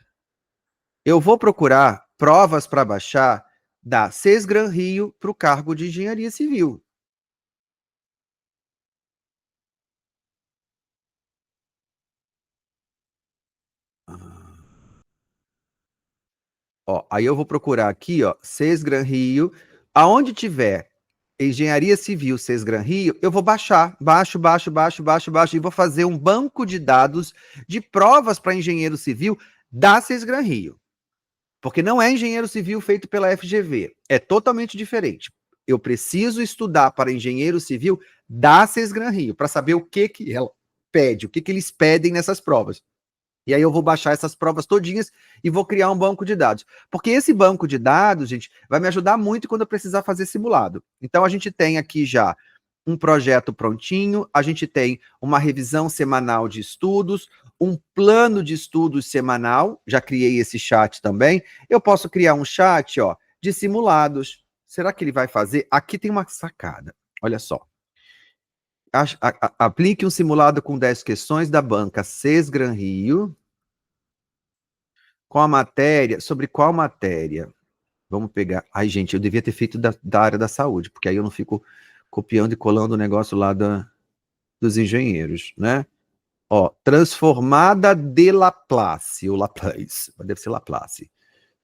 Eu vou procurar provas para baixar da Sesgran Rio para o cargo de engenharia civil. Ó, aí eu vou procurar aqui, ó, Sesgran Rio. Aonde tiver engenharia civil Sesgran Rio, eu vou baixar, baixo, e vou fazer um banco de dados de provas para engenheiro civil da Sesgran Rio. Porque não é engenheiro civil feito pela FGV, é totalmente diferente. Eu preciso estudar para engenheiro civil da Sesgran Rio, para saber o que ela pede, o que eles pedem nessas provas. E aí eu vou baixar essas provas todinhas e vou criar um banco de dados. Porque esse banco de dados, gente, vai me ajudar muito quando eu precisar fazer simulado. Então a gente tem aqui já um projeto prontinho, a gente tem uma revisão semanal de estudos, um plano de estudos semanal, já criei esse chat também. Eu posso criar um chat, ó, de simulados. Será que ele vai fazer? Aqui tem uma sacada. Olha só. Aplique um simulado com 10 questões da banca Sesgran Rio com a matéria, sobre qual matéria? Vamos pegar. Ai, gente, eu devia ter feito da área da saúde, porque aí eu não fico copiando e colando o negócio lá dos engenheiros, né? Ó, transformada de Laplace, ou Laplace, deve ser Laplace,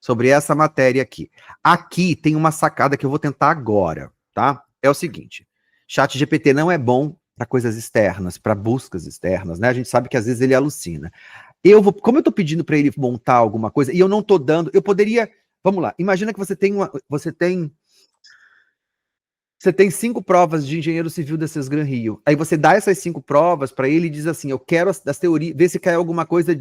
sobre essa matéria aqui. Aqui tem uma sacada que eu vou tentar agora, tá? É o seguinte, ChatGPT não é bom para coisas externas, para buscas externas, né? A gente sabe que às vezes ele alucina. Como eu tô pedindo para ele montar alguma coisa e eu não tô dando, eu poderia, vamos lá, imagina que você tem 5 provas de engenheiro civil da Sesgran Rio. Aí você dá essas 5 provas para ele e diz assim, eu quero as teorias, ver se cai alguma coisa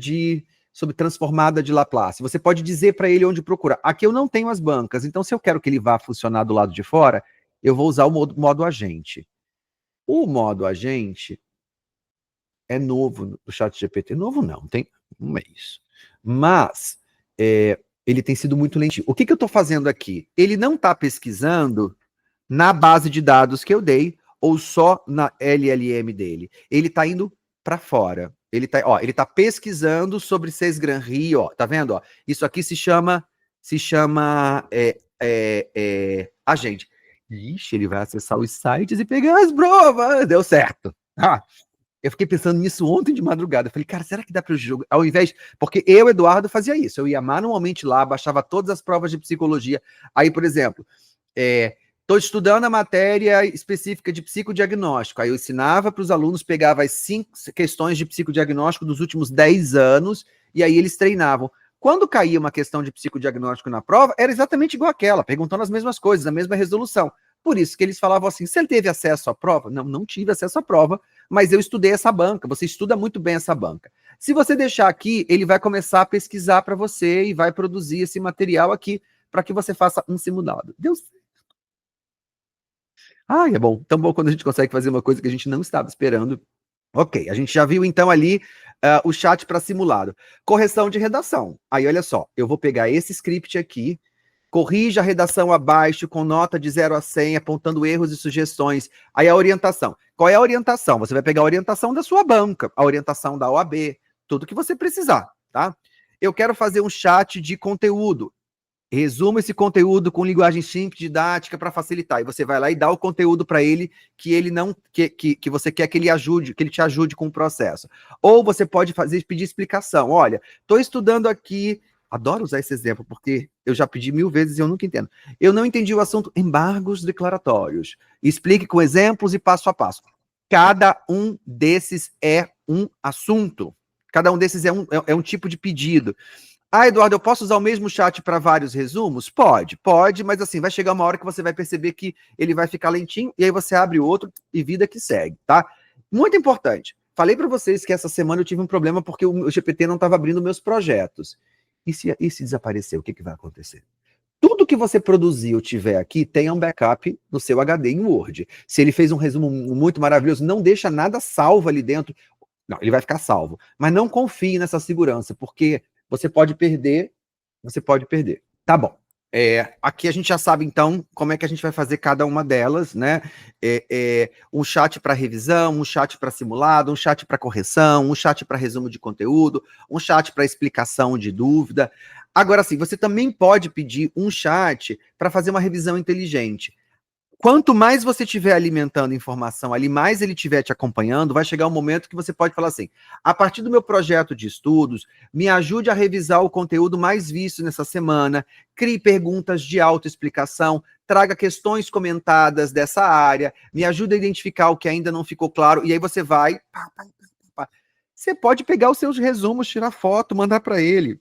sobre transformada de Laplace. Você pode dizer para ele onde procurar. Aqui eu não tenho as bancas, então se eu quero que ele vá funcionar do lado de fora, eu vou usar o modo agente. O modo agente é novo no ChatGPT. Novo não, tem um mês. Mas ele tem sido muito lentinho. O que eu estou fazendo aqui? Ele não está pesquisando na base de dados que eu dei ou só na LLM dele? Ele está indo para fora. Ele tá pesquisando sobre Sesgranry, ó, tá vendo? Ó? Isso aqui se chama agente. Ixi, ele vai acessar os sites e pegar as provas. Deu certo. Eu fiquei pensando nisso ontem de madrugada. Eu falei, cara, será que dá para o jogo? Ao invés. Porque eu, Eduardo, fazia isso. Eu ia manualmente lá, baixava todas as provas de psicologia. Aí, por exemplo, estou estudando a matéria específica de psicodiagnóstico. Aí eu ensinava para os alunos, pegava as 5 questões de psicodiagnóstico dos últimos 10 anos, e aí eles treinavam. Quando caía uma questão de psicodiagnóstico na prova, era exatamente igual àquela, perguntando as mesmas coisas, a mesma resolução. Por isso que eles falavam assim, você teve acesso à prova? Não, não tive acesso à prova, mas eu estudei essa banca, você estuda muito bem essa banca. Se você deixar aqui, ele vai começar a pesquisar para você e vai produzir esse material aqui para que você faça um simulado. Deu certo. É bom. Tão bom quando a gente consegue fazer uma coisa que a gente não estava esperando. Ok, a gente já viu então ali o chat para simulado. Correção de redação. Aí olha só, eu vou pegar esse script aqui, corrija a redação abaixo com nota de 0 a 100, apontando erros e sugestões. Aí a orientação. Qual é a orientação? Você vai pegar a orientação da sua banca, a orientação da OAB, tudo que você precisar, tá? Eu quero fazer um chat de conteúdo. Resuma esse conteúdo com linguagem simples, didática, para facilitar. E você vai lá e dá o conteúdo para ele que ele não que você quer que ele ajude, que ele te ajude com o processo. Ou você pode pedir explicação. Olha, estou estudando aqui. Adoro usar esse exemplo, porque eu já pedi 1000 vezes e eu nunca entendo. Eu não entendi o assunto embargos declaratórios. Explique com exemplos e passo a passo. Cada um desses é um assunto. Cada um desses é um tipo de pedido. Eduardo, eu posso usar o mesmo chat para vários resumos? Pode, mas assim, vai chegar uma hora que você vai perceber que ele vai ficar lentinho, e aí você abre outro e vida que segue, tá? Muito importante. Falei para vocês que essa semana eu tive um problema porque o GPT não estava abrindo meus projetos. E se desaparecer, o que vai acontecer? Tudo que você produzir ou tiver aqui, tenha um backup no seu HD em Word. Se ele fez um resumo muito maravilhoso, não deixa nada salvo ali dentro. Não, ele vai ficar salvo. Mas não confie nessa segurança, porque você pode perder, Tá bom. Aqui a gente já sabe, então, como é que a gente vai fazer cada uma delas, né? Um chat para revisão, um chat para simulado, um chat para correção, um chat para resumo de conteúdo, um chat para explicação de dúvida. Agora sim, você também pode pedir um chat para fazer uma revisão inteligente. Quanto mais você estiver alimentando informação ali, mais ele estiver te acompanhando, vai chegar um momento que você pode falar assim, a partir do meu projeto de estudos, me ajude a revisar o conteúdo mais visto nessa semana, crie perguntas de autoexplicação, traga questões comentadas dessa área, me ajude a identificar o que ainda não ficou claro, e aí você vai... Você pode pegar os seus resumos, tirar foto, mandar para ele.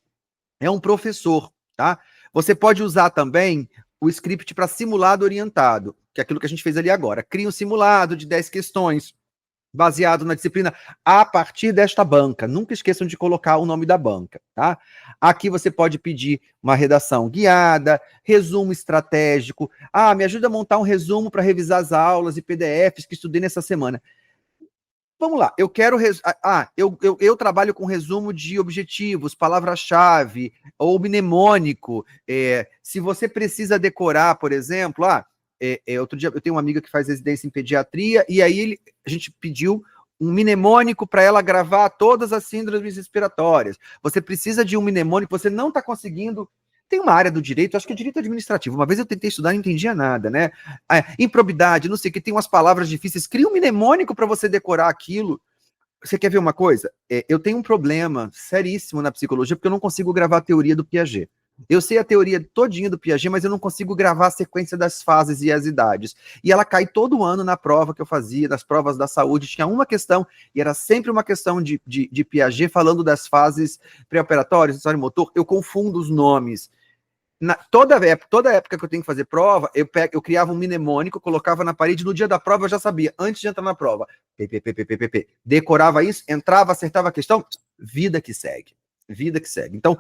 É um professor, tá? Você pode usar também o script para simulado orientado, que é aquilo que a gente fez ali agora. Cria um simulado de 10 questões, baseado na disciplina a partir desta banca. Nunca esqueçam de colocar o nome da banca, tá? Aqui você pode pedir uma redação guiada, resumo estratégico. Me ajuda a montar um resumo para revisar as aulas e PDFs que estudei nessa semana. Vamos lá, eu quero... eu trabalho com resumo de objetivos, palavra-chave, ou mnemônico. Se você precisa decorar, por exemplo... outro dia eu tenho uma amiga que faz residência em pediatria, e aí a gente pediu um mnemônico para ela gravar todas as síndromes respiratórias. Você precisa de um mnemônico, você não está conseguindo... Tem uma área do direito, acho que é direito administrativo. Uma vez eu tentei estudar e não entendia nada, né? Improbidade, não sei o que, tem umas palavras difíceis. Cria um mnemônico para você decorar aquilo. Você quer ver uma coisa? Eu tenho um problema seríssimo na psicologia, porque eu não consigo gravar a teoria do Piaget. Eu sei a teoria todinha do Piaget, mas eu não consigo gravar a sequência das fases e as idades. E ela cai todo ano na prova que eu fazia, nas provas da saúde. Tinha uma questão, e era sempre uma questão de Piaget, falando das fases pré-operatórias, sensório motor. Eu confundo os nomes. Toda época que eu tenho que fazer prova, eu criava um mnemônico, colocava na parede, no dia da prova eu já sabia, antes de entrar na prova. Decorava isso, entrava, acertava a questão, vida que segue. Então,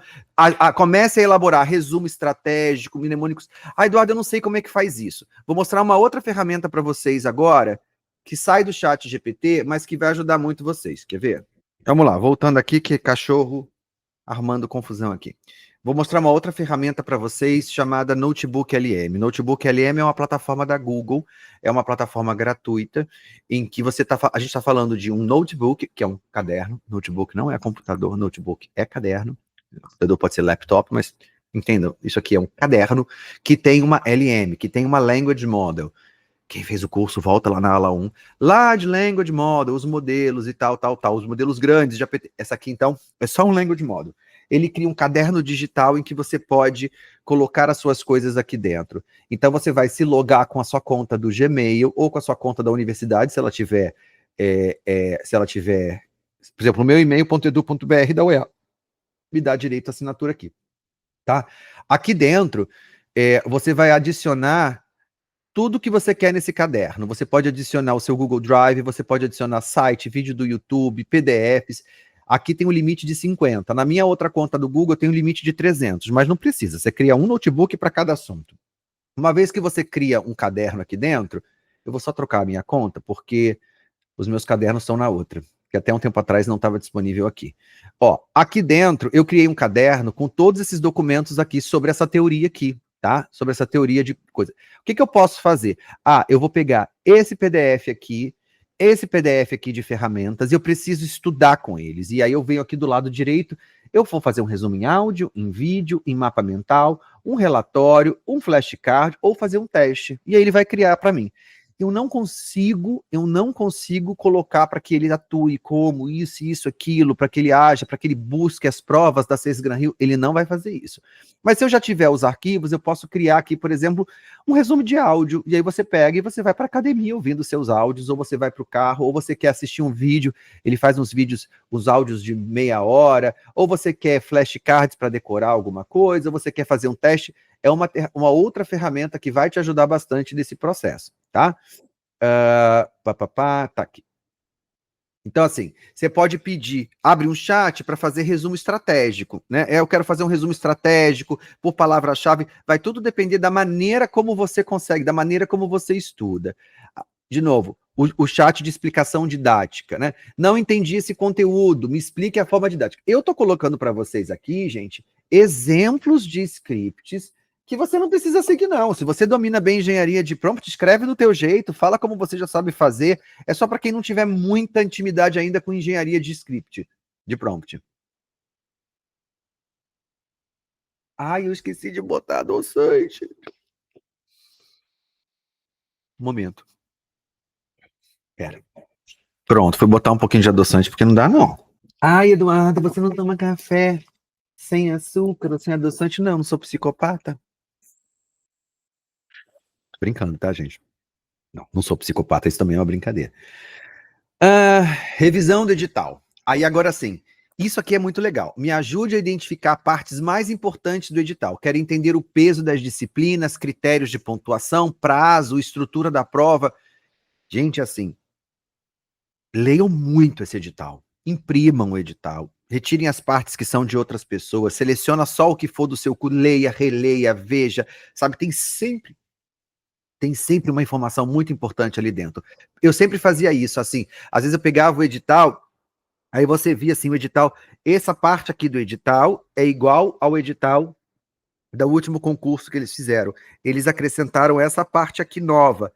comece a elaborar resumo estratégico, mnemônicos. Eduardo, eu não sei como é que faz isso. Vou mostrar uma outra ferramenta para vocês agora, que sai do chat GPT, mas que vai ajudar muito vocês. Quer ver? Vamos lá, voltando aqui, que cachorro arrumando confusão aqui. Vou mostrar uma outra ferramenta para vocês chamada Notebook LM. Notebook LM é uma plataforma da Google, é uma plataforma gratuita em que a gente está falando de um notebook, que é um caderno. Notebook não é computador, notebook é caderno. Computador pode ser laptop, mas entendam, isso aqui é um caderno que tem uma LM, que tem uma Language Model. Quem fez o curso, volta lá na aula 1. Large Language Model, os modelos e tal. Os modelos grandes de APT. Essa aqui, então, é só um Language Model. Ele cria um caderno digital em que você pode colocar as suas coisas aqui dentro. Então, você vai se logar com a sua conta do Gmail ou com a sua conta da universidade, se ela tiver, por exemplo, o meu e-mail.edu.br da UEA. Me dá direito à assinatura aqui, tá? Aqui dentro, você vai adicionar tudo que você quer nesse caderno. Você pode adicionar o seu Google Drive, você pode adicionar site, vídeo do YouTube, PDFs. Aqui tem um limite de 50. Na minha outra conta do Google tem um limite de 300, mas não precisa. Você cria um notebook para cada assunto. Uma vez que você cria um caderno aqui dentro, eu vou só trocar a minha conta, porque os meus cadernos estão na outra, que até um tempo atrás não estava disponível aqui. Ó, aqui dentro eu criei um caderno com todos esses documentos aqui sobre essa teoria aqui, tá? Sobre essa teoria de coisa. O que eu posso fazer? Ah, eu vou pegar esse PDF aqui de ferramentas, e eu preciso estudar com eles. E aí eu venho aqui do lado direito, eu vou fazer um resumo em áudio, em vídeo, em mapa mental, um relatório, um flashcard, ou fazer um teste. E aí ele vai criar para mim. Eu não consigo colocar para que ele atue como isso, aquilo, para que ele haja, para que ele busque as provas da CES Gran Rio. Ele não vai fazer isso. Mas se eu já tiver os arquivos, eu posso criar aqui, por exemplo, um resumo de áudio. E aí você pega e você vai para a academia ouvindo seus áudios, ou você vai para o carro, ou você quer assistir um vídeo, ele faz uns vídeos, os áudios de meia hora, ou você quer flashcards para decorar alguma coisa, ou você quer fazer um teste. É uma outra ferramenta que vai te ajudar bastante nesse processo, tá? Tá aqui. Então, assim, você pode pedir, abre um chat para fazer resumo estratégico, né? Eu quero fazer um resumo estratégico por palavra-chave, vai tudo depender da maneira como você consegue, da maneira como você estuda. De novo, o chat de explicação didática, né? Não entendi esse conteúdo, me explique a forma didática. Eu tô colocando para vocês aqui, gente, exemplos de scripts que você não precisa seguir, não. Se você domina bem engenharia de prompt, escreve do teu jeito, fala como você já sabe fazer. É só para quem não tiver muita intimidade ainda com engenharia de script, de prompt. Ai, eu esqueci de botar adoçante. Momento. Pera. Pronto, fui botar um pouquinho de adoçante, porque não dá, não. Ai, Eduardo, você não toma café sem açúcar ou sem adoçante? Não, não sou psicopata. Tô brincando, tá, gente? Não, não sou psicopata, isso também é uma brincadeira. Revisão do edital. Aí agora sim, isso aqui é muito legal. Me ajude a identificar partes mais importantes do edital. Quero entender o peso das disciplinas, critérios de pontuação, prazo, estrutura da prova. Gente, assim, leiam muito esse edital. Imprimam o edital. Retirem as partes que são de outras pessoas. Seleciona só o que for do seu cu. Leia, releia, veja. Sabe, tem sempre uma informação muito importante ali dentro. Eu sempre fazia isso, assim. Às vezes eu pegava o edital, aí você via assim o edital, essa parte aqui do edital é igual ao edital do último concurso que eles fizeram. Eles acrescentaram essa parte aqui nova.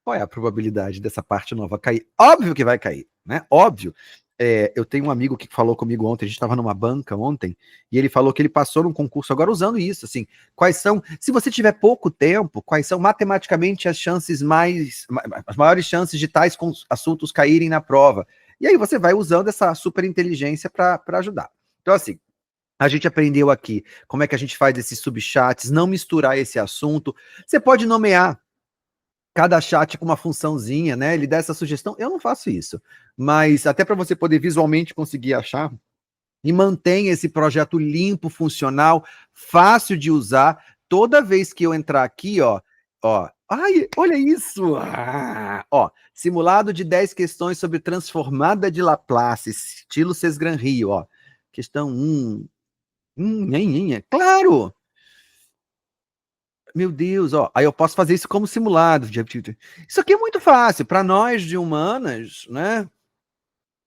Qual é a probabilidade dessa parte nova cair? Óbvio que vai cair, né? Óbvio. Eu tenho um amigo que falou comigo ontem, a gente estava numa banca ontem, e ele falou que ele passou num concurso agora usando isso, assim, quais são, se você tiver pouco tempo, quais são matematicamente as maiores chances de tais assuntos caírem na prova. E aí você vai usando essa super inteligência para ajudar. Então, assim, a gente aprendeu aqui como é que a gente faz esses subchats, não misturar esse assunto. Você pode nomear cada chat com uma funçãozinha, né? Ele dá essa sugestão. Eu não faço isso, mas até para você poder visualmente conseguir achar, e mantém esse projeto limpo, funcional, fácil de usar. Toda vez que eu entrar aqui, ai, olha isso! Ó, simulado de 10 questões sobre transformada de Laplace, estilo Cesgran Rio, ó. Questão 1. Claro! Meu Deus, ó, aí eu posso fazer isso como simulado. Isso aqui é muito fácil, para nós de humanas, né?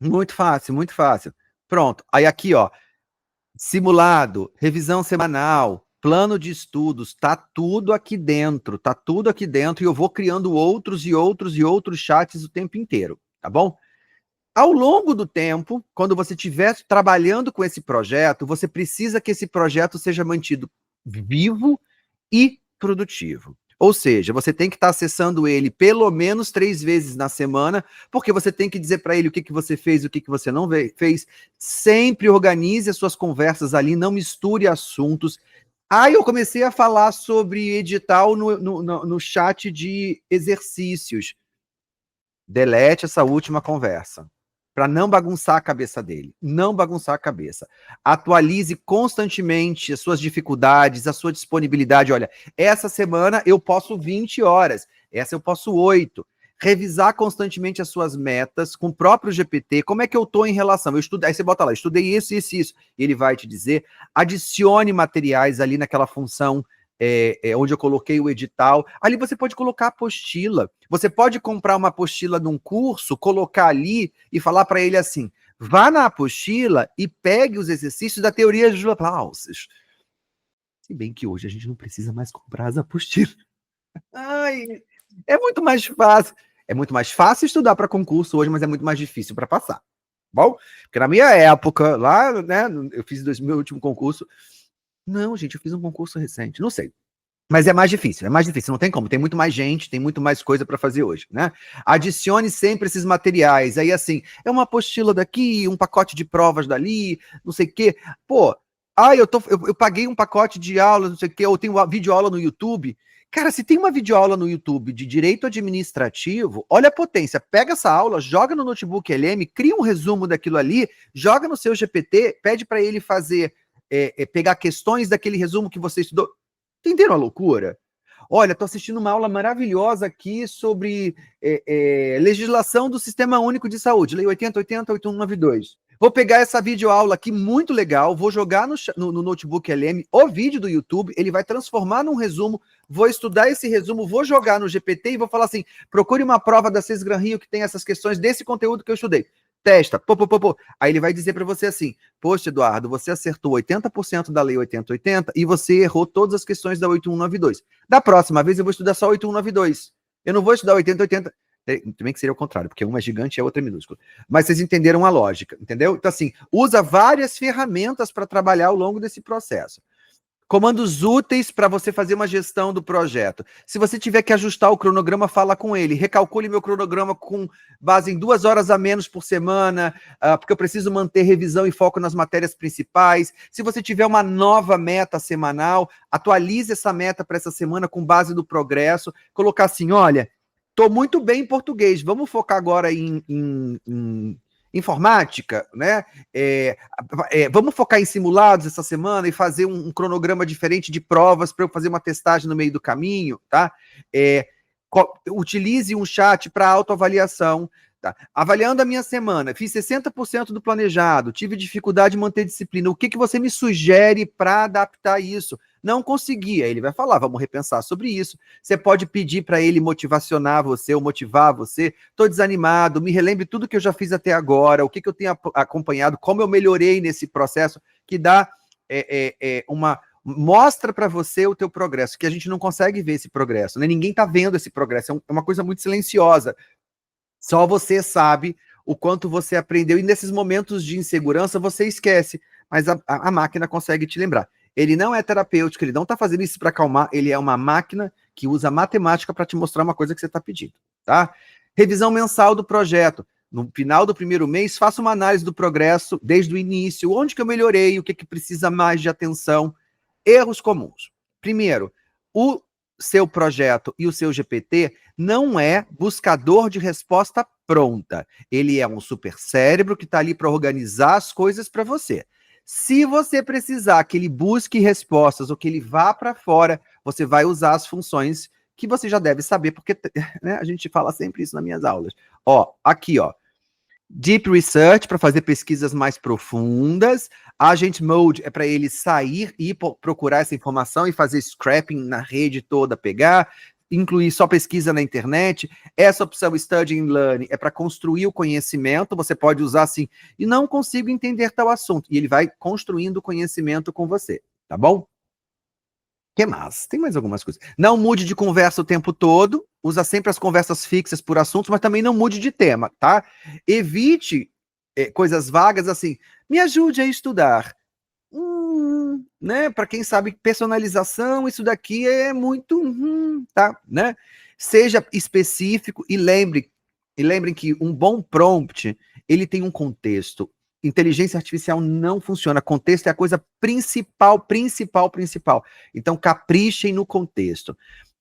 Muito fácil, muito fácil. Pronto, aí aqui, ó, Simulado, revisão semanal, plano de estudos, tá tudo aqui dentro, e eu vou criando outros e outros e outros chats o tempo inteiro, tá bom? Ao longo do tempo, quando você estiver trabalhando com esse projeto, você precisa que esse projeto seja mantido vivo e produtivo. Ou seja, você tem que estar acessando ele pelo menos 3 vezes na semana, porque você tem que dizer para ele o que você fez, o que você não fez. Sempre organize as suas conversas ali, não misture assuntos. Aí eu comecei a falar sobre edital no chat de exercícios. Delete essa última conversa, para não bagunçar a cabeça dele. Não bagunçar a cabeça. Atualize constantemente as suas dificuldades, a sua disponibilidade. Olha, essa semana eu posso 20 horas, essa eu posso 8. Revisar constantemente as suas metas com o próprio GPT. Como é que eu estou em relação? Eu estudei, aí você bota lá, estudei isso, isso, isso. E ele vai te dizer. Adicione materiais ali naquela função onde eu coloquei o edital. Ali você pode colocar a apostila. Você pode comprar uma apostila de um curso, colocar ali e falar para ele assim: vá na apostila e pegue os exercícios da teoria dos aplausos. Se bem que hoje a gente não precisa mais comprar as apostilas. Ai, é muito mais fácil. É muito mais fácil estudar para concurso hoje, mas é muito mais difícil para passar. Bom, porque na minha época, lá, né, eu fiz meu último concurso. Não, gente, eu fiz um concurso recente, não sei. Mas é mais difícil, não tem como, tem muito mais gente, tem muito mais coisa para fazer hoje, né? Adicione sempre esses materiais, aí assim, é uma apostila daqui, um pacote de provas dali, não sei o quê. Pô, eu paguei um pacote de aulas, não sei o quê, ou tenho uma videoaula no YouTube. Cara, se tem uma videoaula no YouTube de direito administrativo, olha a potência, pega essa aula, joga no notebook LM, cria um resumo daquilo ali, joga no seu GPT, pede para ele fazer, pegar questões daquele resumo que você estudou. Entenderam a loucura? Olha, estou assistindo uma aula maravilhosa aqui sobre legislação do Sistema Único de Saúde, Lei 8080, 8192. Vou pegar essa videoaula aqui, muito legal, vou jogar no notebook LM o vídeo do YouTube, ele vai transformar num resumo, vou estudar esse resumo, vou jogar no GPT e vou falar assim, procure uma prova da CES Gran Rio que tem essas questões desse conteúdo que eu estudei. Testa, Aí ele vai dizer para você assim: poxa, Eduardo, você acertou 80% da lei 8080 e você errou todas as questões da 8192. Da próxima vez eu vou estudar só 8192. Eu não vou estudar 8080. Também que seria o contrário, porque uma é gigante e a outra é minúscula. Mas vocês entenderam a lógica, entendeu? Então, assim, usa várias ferramentas para trabalhar ao longo desse processo. Comandos úteis para você fazer uma gestão do projeto. Se você tiver que ajustar o cronograma, fala com ele. Recalcule meu cronograma com base em 2 horas a menos por semana, porque eu preciso manter revisão e foco nas matérias principais. Se você tiver uma nova meta semanal, atualize essa meta para essa semana com base no progresso. Colocar assim, olha, estou muito bem em português, vamos focar agora em informática, né? Vamos focar em simulados essa semana e fazer um cronograma diferente de provas para eu fazer uma testagem no meio do caminho, tá? Utilize um chat para autoavaliação. Tá? Avaliando a minha semana, fiz 60% do planejado, tive dificuldade de manter disciplina. O que você me sugere para adaptar isso? Não consegui. Aí ele vai falar, vamos repensar sobre isso. Você pode pedir para ele motivacionar você ou motivar você. Estou desanimado, me relembre tudo que eu já fiz até agora, o que eu tenho acompanhado, como eu melhorei nesse processo, que dá mostra para você o teu progresso, que a gente não consegue ver esse progresso, né? Ninguém está vendo esse progresso, é uma coisa muito silenciosa. Só você sabe o quanto você aprendeu, e nesses momentos de insegurança você esquece, mas a máquina consegue te lembrar. Ele não é terapêutico, ele não está fazendo isso para acalmar, ele é uma máquina que usa matemática para te mostrar uma coisa que você está pedindo, tá? Revisão mensal do projeto. No final do primeiro mês, faça uma análise do progresso desde o início, onde que eu melhorei, o que precisa mais de atenção. Erros comuns. Primeiro, o seu projeto e o seu GPT não é buscador de resposta pronta. Ele é um super cérebro que está ali para organizar as coisas para você. Se você precisar que ele busque respostas ou que ele vá para fora, você vai usar as funções que você já deve saber, porque né, a gente fala sempre isso nas minhas aulas. Ó, aqui, ó. Deep Research, para fazer pesquisas mais profundas. Agent Mode é para ele sair e procurar essa informação e fazer scrapping na rede toda, pegar. incluir só pesquisa na internet. Essa opção Study and Learn é para construir o conhecimento, você pode usar assim, e não consigo entender tal assunto, e ele vai construindo o conhecimento com você, tá bom? Que mais? Tem mais algumas coisas. Não mude de conversa o tempo todo, usa sempre as conversas fixas por assuntos, mas também não mude de tema, tá? Evite coisas vagas assim, me ajude a estudar. Né? Para quem sabe personalização, isso daqui é muito, tá? Né? Seja específico e lembrem que um bom prompt, ele tem um contexto. Inteligência artificial não funciona. Contexto é a coisa principal. Então, caprichem no contexto.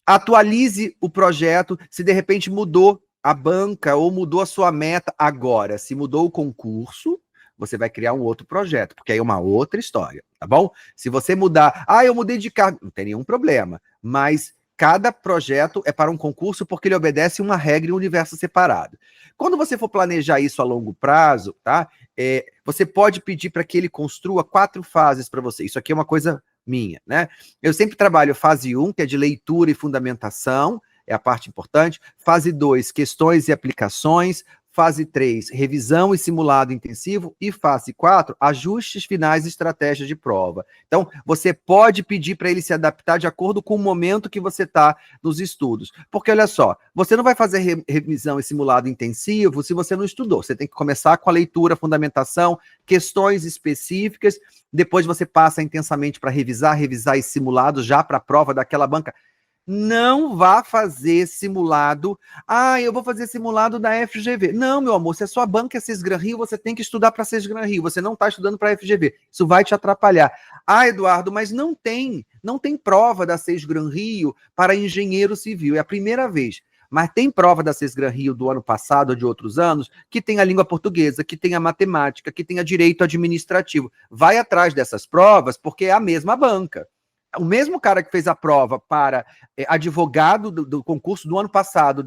Atualize o projeto se de repente mudou a banca ou mudou a sua meta agora. Se mudou o concurso, você vai criar um outro projeto, porque aí é uma outra história, tá bom? Se você mudar, eu mudei de cargo, não tem nenhum problema, mas cada projeto é para um concurso porque ele obedece uma regra e um universo separado. Quando você for planejar isso a longo prazo, tá? Você pode pedir para que ele construa 4 fases para você. Isso aqui é uma coisa minha, né? Eu sempre trabalho fase 1, que é de leitura e fundamentação, é a parte importante. Fase 2, questões e aplicações. Fase 3, revisão e simulado intensivo. E fase 4, ajustes finais e estratégias de prova. Então, você pode pedir para ele se adaptar de acordo com o momento que você está nos estudos. Porque, olha só, você não vai fazer revisão e simulado intensivo se você não estudou. Você tem que começar com a leitura, fundamentação, questões específicas. Depois você passa intensamente para revisar e simulado já para a prova daquela banca. Não vá fazer simulado. Eu vou fazer simulado da FGV. Não, meu amor, se a sua banca é Sesgran Rio, você tem que estudar para Sesgran Rio. Você não está estudando para a FGV. Isso vai te atrapalhar. Eduardo, mas não tem prova da Sesgran Rio para engenheiro civil. É a primeira vez. Mas tem prova da Sesgran Rio do ano passado ou de outros anos que tem a língua portuguesa, que tem a matemática, que tem a direito administrativo. Vai atrás dessas provas porque é a mesma banca. O mesmo cara que fez a prova para advogado do concurso do ano passado,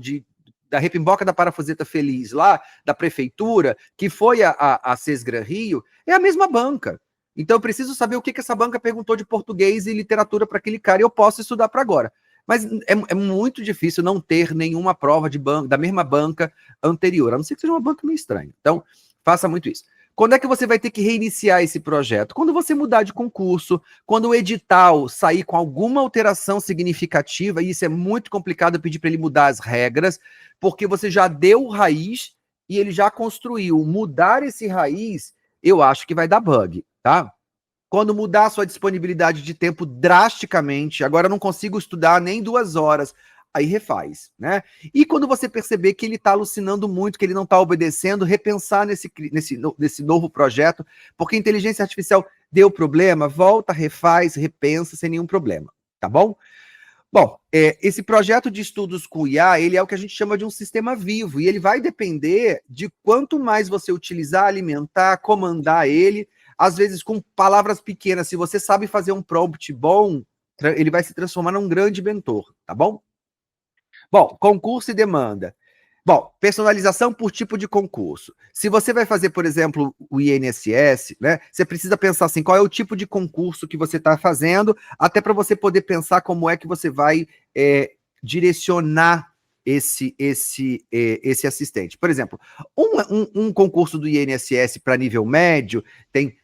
da Repimboca da Parafuseta Feliz, lá da prefeitura, que foi a Sesgran Rio, é a mesma banca. Então eu preciso saber o que essa banca perguntou de português e literatura para aquele cara e eu posso estudar para agora. Mas é muito difícil não ter nenhuma prova da mesma banca anterior, a não ser que seja uma banca meio estranha. Então, faça muito isso. Quando é que você vai ter que reiniciar esse projeto? Quando você mudar de concurso, quando o edital sair com alguma alteração significativa, e isso é muito complicado pedir para ele mudar as regras, porque você já deu raiz e ele já construiu. Mudar esse raiz, eu acho que vai dar bug, tá? Quando mudar a sua disponibilidade de tempo drasticamente, agora eu não consigo estudar nem 2 horas, aí refaz, né? E quando você perceber que ele está alucinando muito, que ele não está obedecendo, repensar nesse novo projeto, porque a inteligência artificial deu problema, volta, refaz, repensa sem nenhum problema, tá bom? Bom, esse projeto de estudos com IA, ele é o que a gente chama de um sistema vivo, e ele vai depender de quanto mais você utilizar, alimentar, comandar ele, às vezes com palavras pequenas. Se você sabe fazer um prompt bom, ele vai se transformar num grande mentor, tá bom? Bom, concurso e demanda. Bom, personalização por tipo de concurso. Se você vai fazer, por exemplo, o INSS, né, você precisa pensar assim, qual é o tipo de concurso que você está fazendo, até para você poder pensar como é que você vai direcionar esse assistente. Por exemplo, um concurso do INSS para nível médio,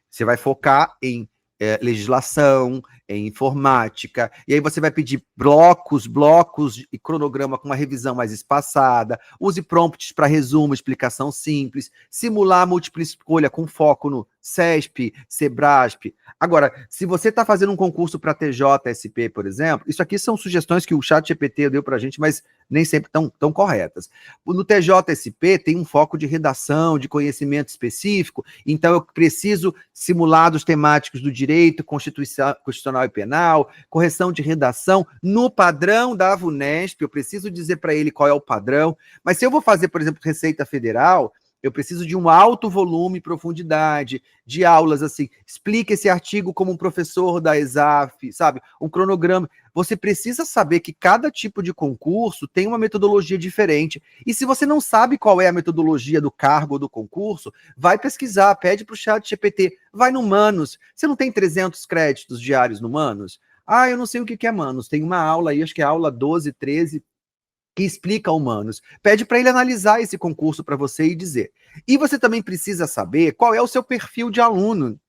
você vai focar em legislação, em informática, e aí você vai pedir blocos e cronograma com uma revisão mais espaçada, use prompts para resumo, explicação simples, simular múltipla escolha com foco no CESP, SEBRASP. Agora, se você está fazendo um concurso para TJSP, por exemplo, isso aqui são sugestões que o ChatGPT deu para a gente, mas nem sempre tão corretas. No TJSP tem um foco de redação, de conhecimento específico, então eu preciso simulados temáticos do direito constitucional e penal, correção de redação no padrão da VUNESP, eu preciso dizer para ele qual é o padrão, mas se eu vou fazer, por exemplo, Receita Federal, eu preciso de um alto volume e profundidade, de aulas assim, explica esse artigo como um professor da ESAF, sabe? Um cronograma. Você precisa saber que cada tipo de concurso tem uma metodologia diferente. E se você não sabe qual é a metodologia do cargo ou do concurso, vai pesquisar, pede para o ChatGPT, vai no Humanos. Você não tem 300 créditos diários no Humanos? Ah, eu não sei o que é Humanos. Tem uma aula aí, acho que é a aula 12, 13, que explica Humanos. Pede para ele analisar esse concurso para você e dizer. E você também precisa saber qual é o seu perfil de aluno.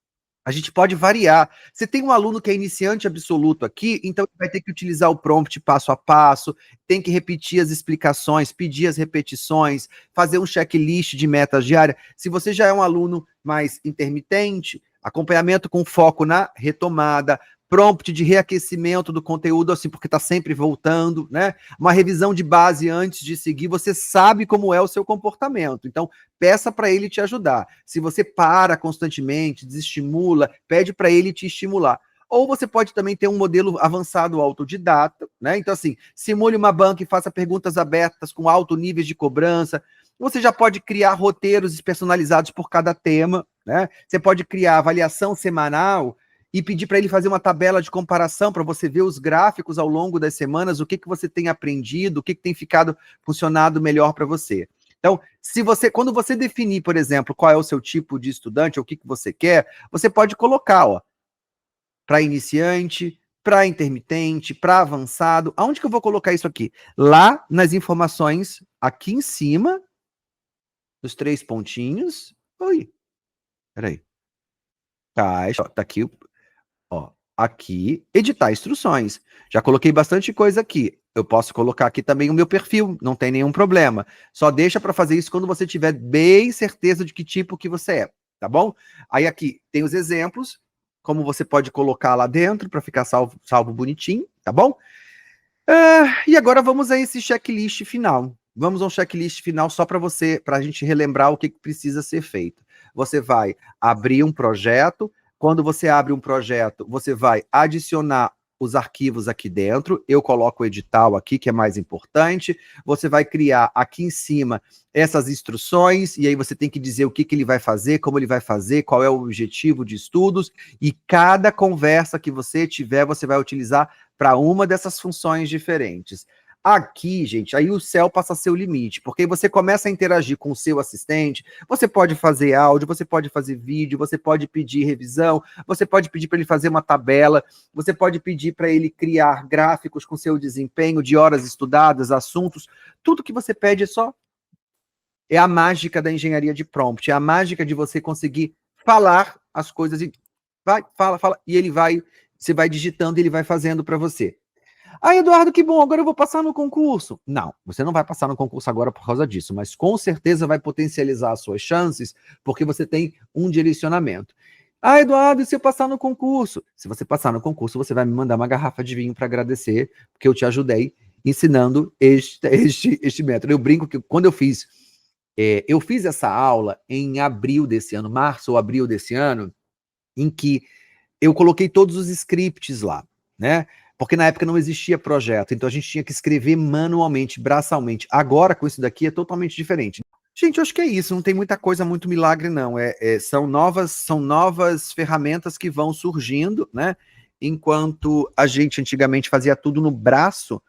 A gente pode variar. Você tem um aluno que é iniciante absoluto aqui, então ele vai ter que utilizar o prompt passo a passo, tem que repetir as explicações, pedir as repetições, fazer um checklist de metas diárias. Se você já é um aluno mais intermitente, acompanhamento com foco na retomada, prompt de reaquecimento do conteúdo, assim, porque está sempre voltando, né? Uma revisão de base antes de seguir, você sabe como é o seu comportamento. Então, peça para ele te ajudar. Se você para constantemente, desestimula, pede para ele te estimular. Ou você pode também ter um modelo avançado autodidata, né? Então, assim, simule uma banca e faça perguntas abertas com alto nível de cobrança. Você já pode criar roteiros personalizados por cada tema, né? Você pode criar avaliação semanal e pedir para ele fazer uma tabela de comparação para você ver os gráficos ao longo das semanas, o que você tem aprendido, o que tem funcionado melhor para você. Então, quando você definir, por exemplo, qual é o seu tipo de estudante, ou o que você quer, você pode colocar, ó, para iniciante, para intermitente, para avançado. Aonde que eu vou colocar isso aqui? Lá nas informações, aqui em cima, nos 3 pontinhos. Oi, peraí. Caixa, ó, tá aqui, ó, aqui, editar instruções. Já coloquei bastante coisa aqui. Eu posso colocar aqui também o meu perfil, não tem nenhum problema. Só deixa para fazer isso quando você tiver bem certeza de que tipo que você é, tá bom? Aí aqui tem os exemplos, como você pode colocar lá dentro para ficar salvo bonitinho, tá bom? E agora vamos a esse checklist final. Vamos a um checklist final só para a gente relembrar o que precisa ser feito. Você vai abrir um projeto. Quando você abre um projeto, você vai adicionar os arquivos aqui dentro. Eu coloco o edital aqui, que é mais importante. Você vai criar aqui em cima essas instruções, e aí você tem que dizer o que ele vai fazer, como ele vai fazer, qual é o objetivo de estudos, e cada conversa que você tiver, você vai utilizar para uma dessas funções diferentes. Aqui, gente, aí o céu passa a ser o limite, porque você começa a interagir com o seu assistente, você pode fazer áudio, você pode fazer vídeo, você pode pedir revisão, você pode pedir para ele fazer uma tabela, você pode pedir para ele criar gráficos com seu desempenho de horas estudadas, assuntos, tudo que você pede é a mágica da engenharia de prompt, é a mágica de você conseguir falar as coisas e fala, e você vai digitando e ele vai fazendo para você. Ah, Eduardo, que bom, agora eu vou passar no concurso. Não, você não vai passar no concurso agora por causa disso, mas com certeza vai potencializar as suas chances, porque você tem um direcionamento. Ah, Eduardo, e se eu passar no concurso? Se você passar no concurso, você vai me mandar uma garrafa de vinho para agradecer, porque eu te ajudei ensinando este método. Eu brinco que quando eu fiz essa aula em abril desse ano, março ou abril desse ano, em que eu coloquei todos os scripts lá, né? Porque na época não existia projeto, então a gente tinha que escrever manualmente, braçalmente. Agora, com isso daqui, é totalmente diferente. Gente, eu acho que é isso, não tem muita coisa, muito milagre, não. São novas ferramentas que vão surgindo, né? Enquanto a gente antigamente fazia tudo no braço,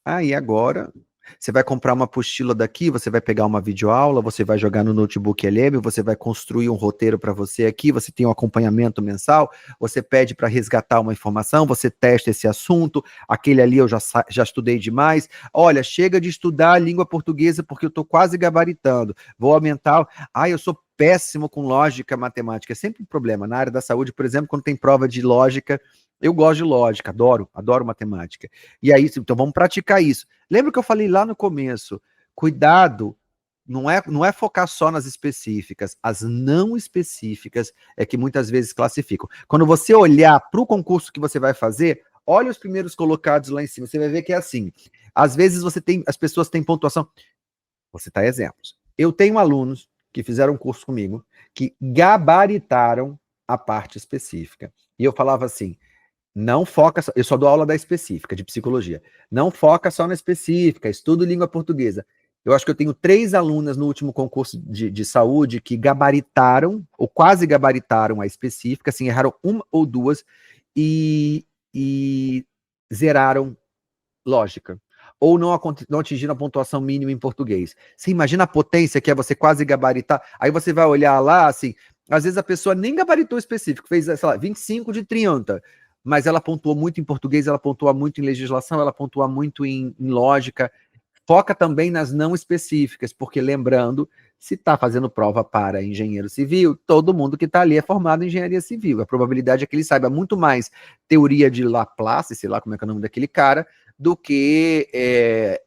aí agora você vai comprar uma apostila daqui, você vai pegar uma videoaula, você vai jogar no notebook LM, você vai construir um roteiro para você aqui, você tem um acompanhamento mensal, você pede para resgatar uma informação, você testa esse assunto, aquele ali eu já estudei demais. Olha, chega de estudar a língua portuguesa porque eu estou quase gabaritando. Vou aumentar. Eu sou péssimo com lógica matemática. É sempre um problema. Na área da saúde, por exemplo, quando tem prova de lógica, eu gosto de lógica, adoro matemática. E aí, então vamos praticar isso. Lembra que eu falei lá no começo? Cuidado, não é focar só nas específicas, as não específicas é que muitas vezes classificam. Quando você olhar para o concurso que você vai fazer, olha os primeiros colocados lá em cima, você vai ver que é assim. Às vezes as pessoas têm pontuação. Vou citar exemplos. Eu tenho alunos que fizeram um curso comigo que gabaritaram a parte específica. E eu falava assim, não foca, eu só dou aula da específica, de psicologia. Não foca só na específica, estudo língua portuguesa. Eu acho que eu tenho 3 alunas no último concurso de saúde que gabaritaram, ou quase gabaritaram a específica, assim, erraram uma ou duas e zeraram lógica. Ou não atingiram a pontuação mínima em português. Você imagina a potência que é você quase gabaritar? Aí você vai olhar lá, assim, às vezes a pessoa nem gabaritou específico, fez, sei lá, 25 de 30. mas ela pontua muito em português, ela pontua muito em legislação, ela pontua muito em lógica. Foca também nas não específicas, porque lembrando, se está fazendo prova para engenheiro civil, todo mundo que está ali é formado em engenharia civil. A probabilidade é que ele saiba muito mais teoria de Laplace, sei lá como é que é o nome daquele cara, do que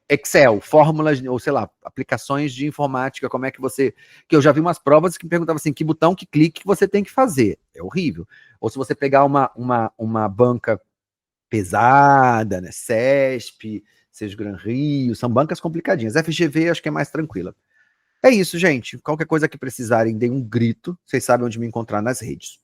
Excel, fórmulas, ou sei lá, aplicações de informática, como é que você... Que eu já vi umas provas que me perguntavam assim, que botão, que clique que você tem que fazer. É horrível. Ou se você pegar uma banca pesada, né? CESP, Seixo Gran Rio, são bancas complicadinhas. FGV acho que é mais tranquila. É isso, gente. Qualquer coisa que precisarem, deem um grito. Vocês sabem onde me encontrar nas redes.